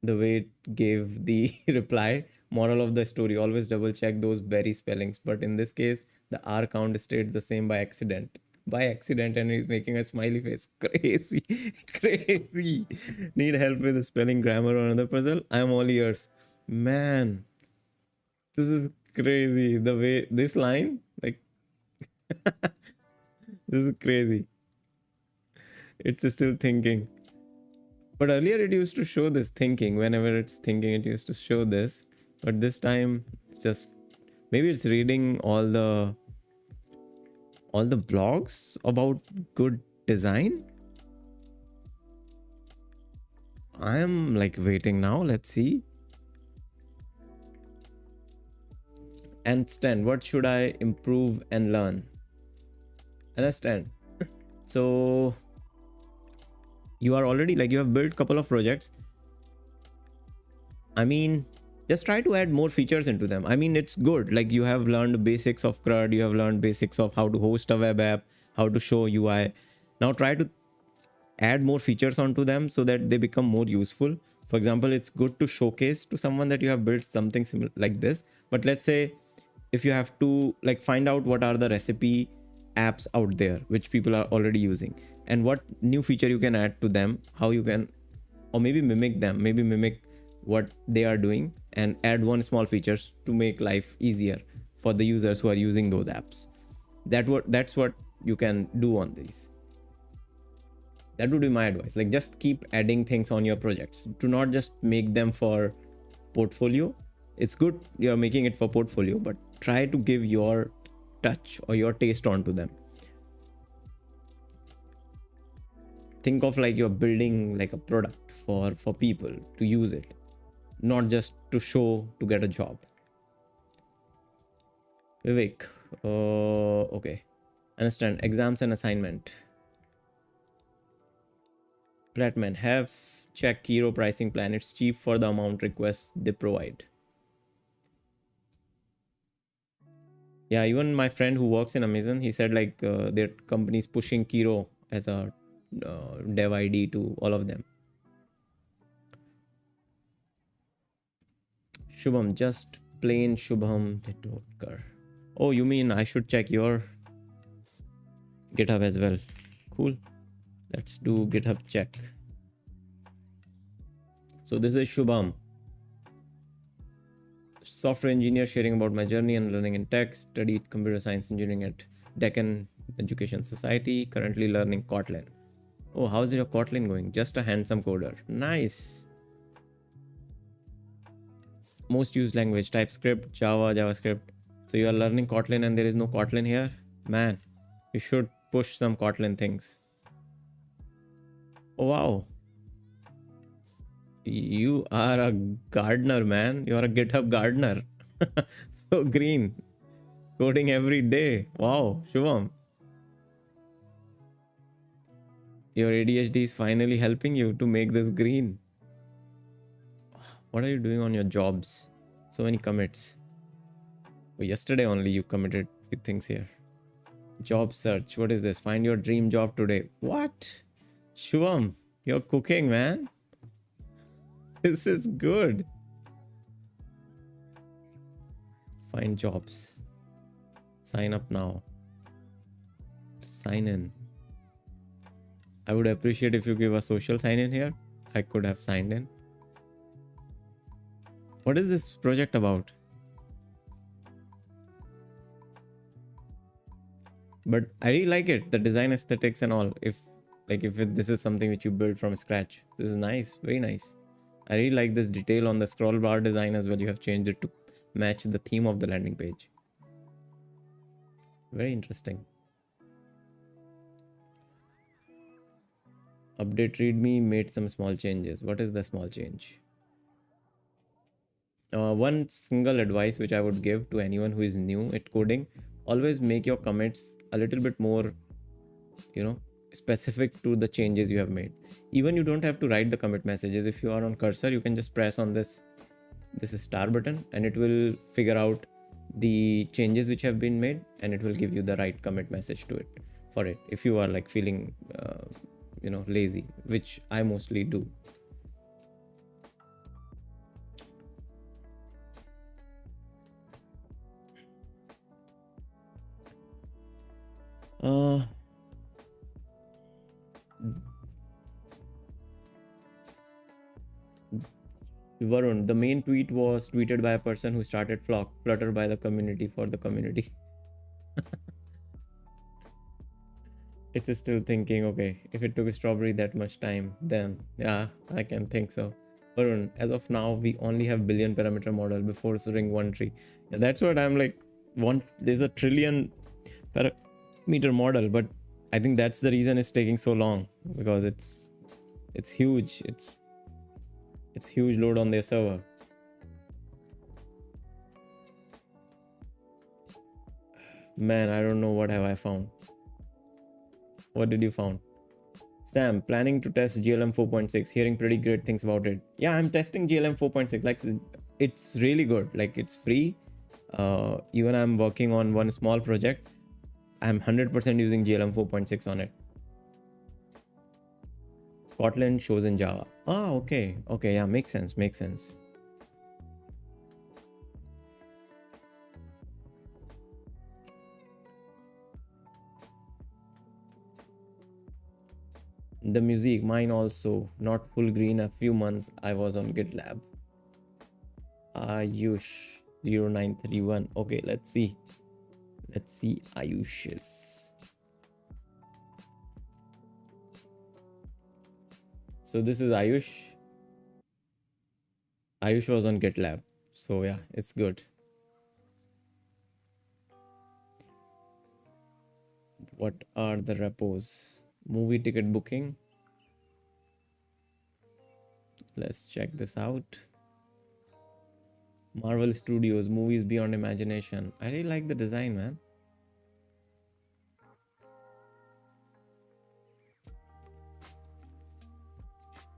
the way it gave the reply. Moral of the story, always double check those berry spellings, but in this case the R count stayed the same by accident, and he's making a smiley face. Crazy. Crazy. Need help with the spelling, grammar, or another puzzle? I'm all ears, man. This is crazy, the way this line, like, this is crazy. It's still thinking. But earlier it used to show this thinking. Whenever it's thinking, it used to show this. But this time it's just, maybe it's reading all the blogs about good design. I am like waiting now. Let's see. Understand, what should I improve and learn? Understand. So you are already, like, you have built couple of projects. I mean, just try to add more features into them. I mean, it's good, like, you have learned basics of CRUD, you have learned basics of how to host a web app, how to show UI. Now try to add more features onto them so that they become more useful. For example, it's good to showcase to someone that you have built something similar like this. But let's say if you have to, like, find out what are the recipe apps out there which people are already using, and what new feature you can add to them, how you can, or maybe mimic them, maybe mimic what they are doing and add one small features to make life easier for the users who are using those apps. That's what you can do on these. That would be my advice. Like, just keep adding things on your projects. Do not just make them for portfolio. It's good you're making it for portfolio, but try to give your touch or your taste onto them. Think of like you're building like a product for people to use it, not just to show to get a job. Vivek, okay, understand. Exams and assignment. Platman, have check Hero pricing plan. It's cheap for the amount requests they provide. Yeah, even my friend who works in Amazon, he said like their company is pushing Kiro as a dev ID to all of them. Shubham, just plain Shubham Tendulkar. Oh, you mean I should check your GitHub as well? Cool. Let's do GitHub check. So this is Shubham. Software engineer, sharing about my journey and learning in tech. Studied computer science engineering at Deccan Education Society. Currently learning Kotlin. Oh, how's your Kotlin going? Just a handsome coder. Nice. Most used language: TypeScript, Java, JavaScript. So you are learning Kotlin and there is no Kotlin here? Man, you should push some Kotlin things. Oh, wow. You are a gardener, man. You are a GitHub gardener. So green. Coding every day. Wow, Shubham. Your ADHD is finally helping you to make this green. What are you doing on your jobs? So many commits. Oh, yesterday only you committed with things here. Job search. What is this? Find your dream job today. What? Shubham, you're cooking, man. This is good. Find jobs. Sign up now. Sign in. I would appreciate if you give a social sign in here. I could have signed in. What is this project about? But I really like it. The design aesthetics and all. If this is something which you build from scratch. This is nice. Very nice. I really like this detail on the scroll bar design as well. You have changed it to match the theme of the landing page. Very interesting. Update readme made some small changes. What is the small change? One single advice which I would give to anyone who is new at coding: always make your commits a little bit more, you know, specific to the changes you have made. Even you don't have to write the commit messages. If you are on cursor, you can just press on this star button and it will figure out the changes which have been made and it will give you the right commit message to it for it if you are like feeling lazy, which I mostly do. uh Varun, the main tweet was tweeted by a person who started Flutter by the community for the community. It's still thinking, okay, if it took Strawberry that much time, then yeah, I can think so. Varun, as of now, we only have billion parameter model before ring one tree. Yeah, that's what I'm like. There's a trillion parameter model, but I think that's the reason it's taking so long, because it's huge. It's huge load on their server. Man, I don't know what have I found. What did you found? Sam, planning to test GLM 4.6, hearing pretty great things about it. Yeah, I'm testing GLM 4.6. Like, it's really good. Like, it's free. Even I'm working on one small project. I'm 100% using GLM 4.6 on it. Kotlin shows in Java. Ah, okay. Okay, yeah, makes sense. Makes sense. The music, mine also. Not full green. A few months I was on GitLab. Ayush 0931. Okay, let's see. Let's see Ayush's. So this is Ayush. Ayush was on GitLab. So yeah, it's good. What are the repos? Movie ticket booking. Let's check this out. Marvel Studios, movies beyond imagination. I really like the design, man.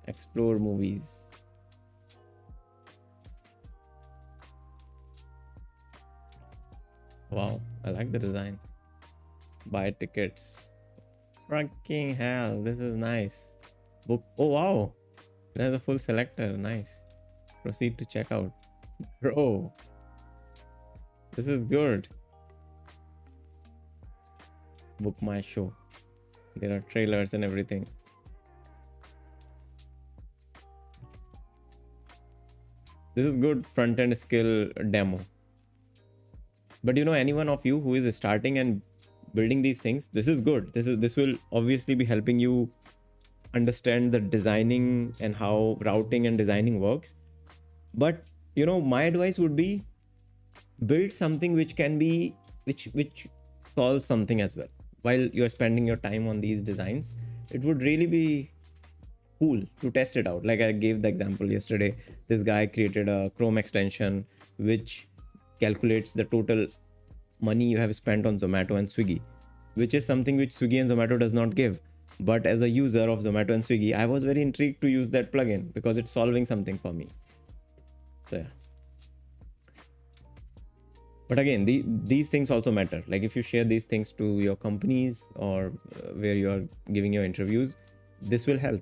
Explore movies. Wow, I like the design. Buy tickets. Fucking hell, this is nice. Book. Oh wow, it has a full selector. Nice. Proceed to checkout. Bro, this is good. Book my show. There are trailers and everything. This is good front end skill demo. But you know, anyone of you who is starting and building these things, this is good. This will obviously be helping you understand the designing and how routing and designing works. But you know, my advice would be build something which can be which solves something as well while you're spending your time on these designs. It would really be cool to test it out. Like I gave the example yesterday, this guy created a Chrome extension which calculates the total money you have spent on Zomato and Swiggy, which is something which Swiggy and Zomato does not give. But as a user of Zomato and Swiggy, I was very intrigued to use that plugin because it's solving something for me. So yeah. But again, these things also matter. Like if you share these things to your companies or where you are giving your interviews, this will help.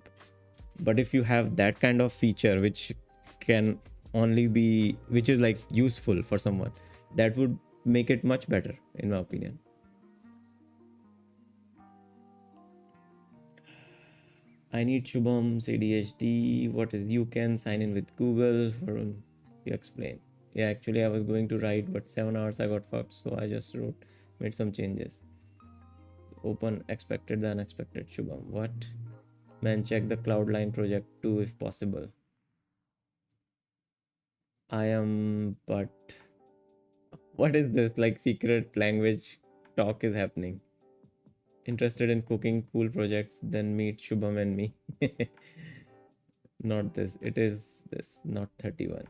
But if you have that kind of feature which can only be, which is like useful for someone, that would make it much better in my opinion. I need Shubham's ADHD. What is you can sign in with Google? Varun, you explain. Yeah, actually I was going to write, but 7 hours I got fucked, so I just wrote, made some changes. Open expected the unexpected. Shubham, what? Man, check the Cloudline project too if possible. I am, but what is this? Like secret language talk is happening. Interested in cooking cool projects, then meet Shubham and me. Not this. It is this, not 31.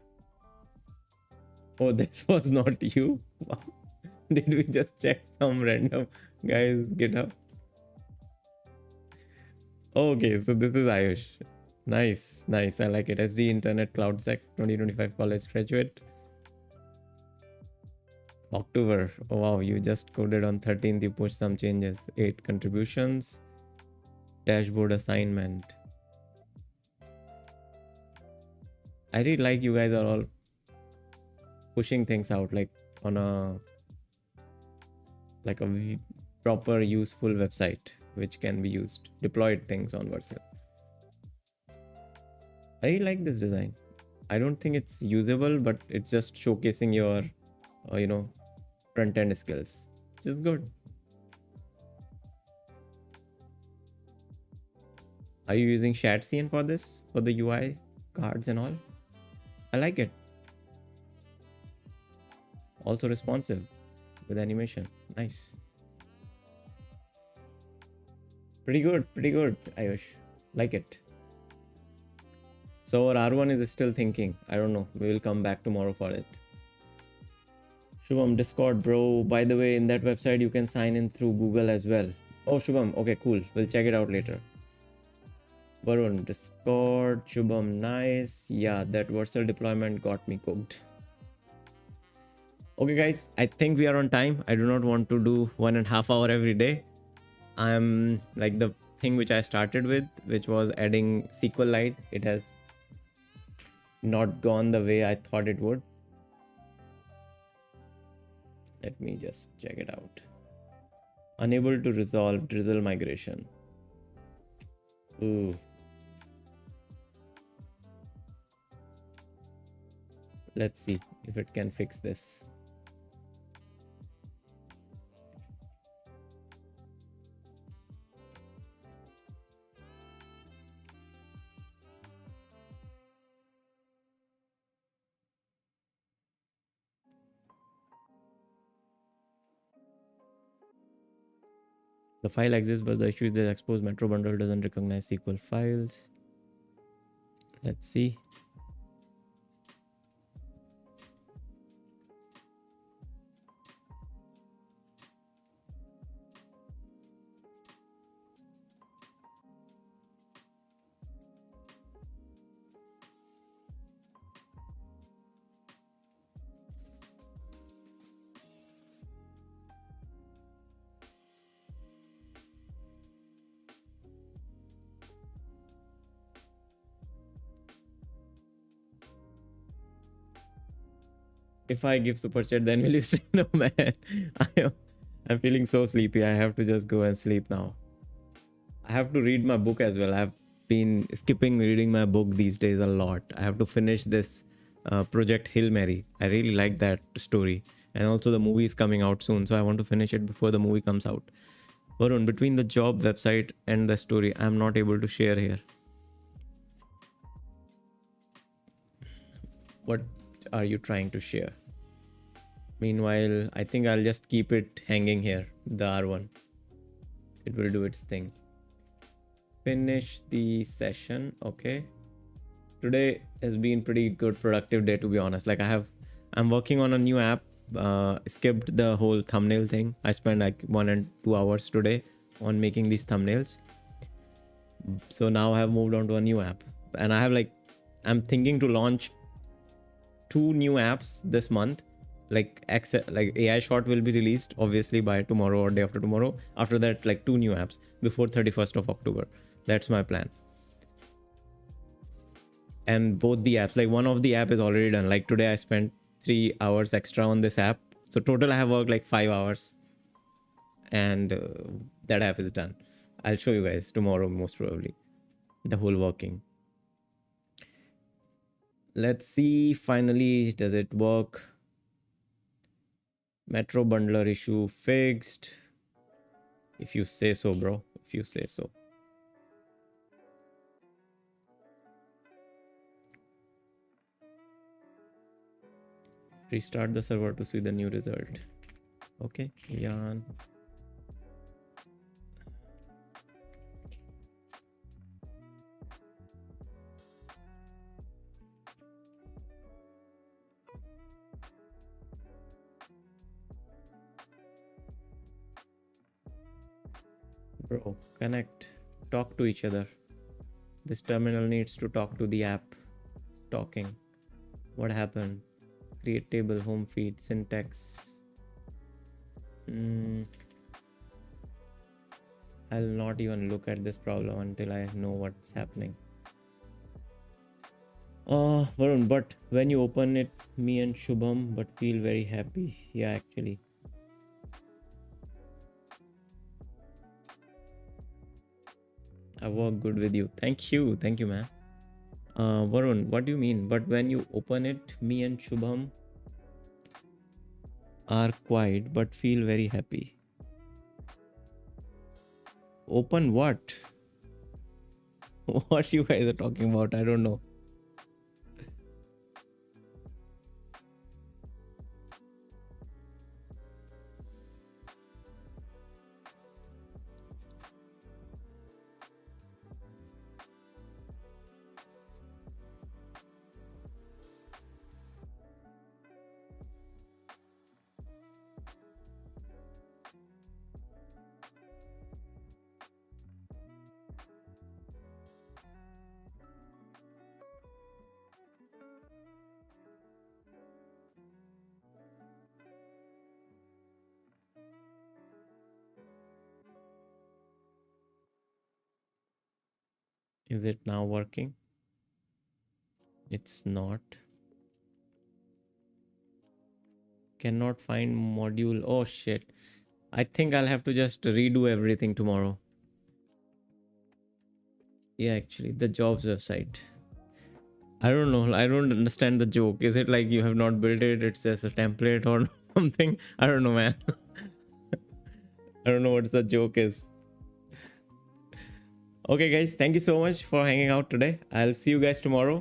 Oh, this was not you. Wow. Did we just check some random guy's GitHub? Okay, so this is Ayush. Nice, nice. I like it. SD Internet Cloud Sec 2025 college graduate. October. Oh, wow, you just coded on 13th. You pushed some changes. 8 contributions. Dashboard assignment. I really like you guys are all pushing things out like on a proper useful website which can be used. Deployed things on Vercel. I really like this design. I don't think it's usable, but it's just showcasing your, front end skills, which is good. Are you using ShatScene for this, for the UI cards and all? I like it. Also responsive with animation. Nice. Pretty good, Ayush. Like it. So our R1 is still thinking. I don't know. We will come back tomorrow for it. Shubham, Discord, bro. By the way, in that website, you can sign in through Google as well. Oh, Shubham. Okay, cool. We'll check it out later. Varun, Discord, Shubham, nice. Yeah, that Vercel deployment got me cooked. Okay, guys, I think we are on time. I do not want to do 1.5 hours every day. I'm like the thing which I started with, which was adding SQLite. It has not gone the way I thought it would. Let me just check it out. Unable to resolve drizzle migration. Ooh. Let's see if it can fix this. The file exists, but the issue is that exposed Metro bundle doesn't recognize SQL files. Let's see. If I give super chat, then will you say no, man? I'm feeling so sleepy. I have to just go and sleep now. I have to read my book as well. I've been skipping reading my book these days a lot. I have to finish this Project Hail Mary. I really like that story. And also the movie is coming out soon, so I want to finish it before the movie comes out. Varun, between the job website and the story, I'm not able to share here. What are you trying to share? Meanwhile, I think I'll just keep it hanging here, the R1. It will do its thing. Finish the session. Okay. Today has been pretty good, productive day, to be honest. Like I'm working on a new app. Skipped the whole thumbnail thing. I spent like 1 and 2 hours today on making these thumbnails. So now I have moved on to a new app, and I'm thinking to launch 2 new apps this month. Like AI short will be released obviously by tomorrow or day after tomorrow. After that, like 2 new apps before 31st of October. That's my plan. And both the apps, like one of the app is already done. Like today I spent 3 hours extra on this app. So total I have worked like 5 hours, and that app is done. I'll show you guys tomorrow most probably the whole working. Let's see, finally, does it work? Metro bundler issue fixed. If you say so, bro. If you say so. Restart the server to see the new result. Okay, Jan. Bro, connect. Talk to each other. This terminal needs to talk to the app. Talking. What happened? Create table, home feed, syntax. Mm, I'll not even look at this problem until I know what's happening. Varun, but when you open it, me and Shubham, but feel very happy. Yeah, actually. I work good with you. Thank you. Thank you, man. Varun, what do you mean? But when you open it, me and Shubham are quiet but feel very happy. Open what? What you guys are talking about? I don't know. Is it now working? It's not. Cannot find module. Oh shit. I think I'll have to just redo everything tomorrow. Yeah, actually, the jobs website. I don't know. I don't understand the joke. Is it like you have not built it? It's just a template or something? I don't know, man. I don't know what the joke is. Okay, guys. Thank you so much for hanging out today. I'll see you guys tomorrow.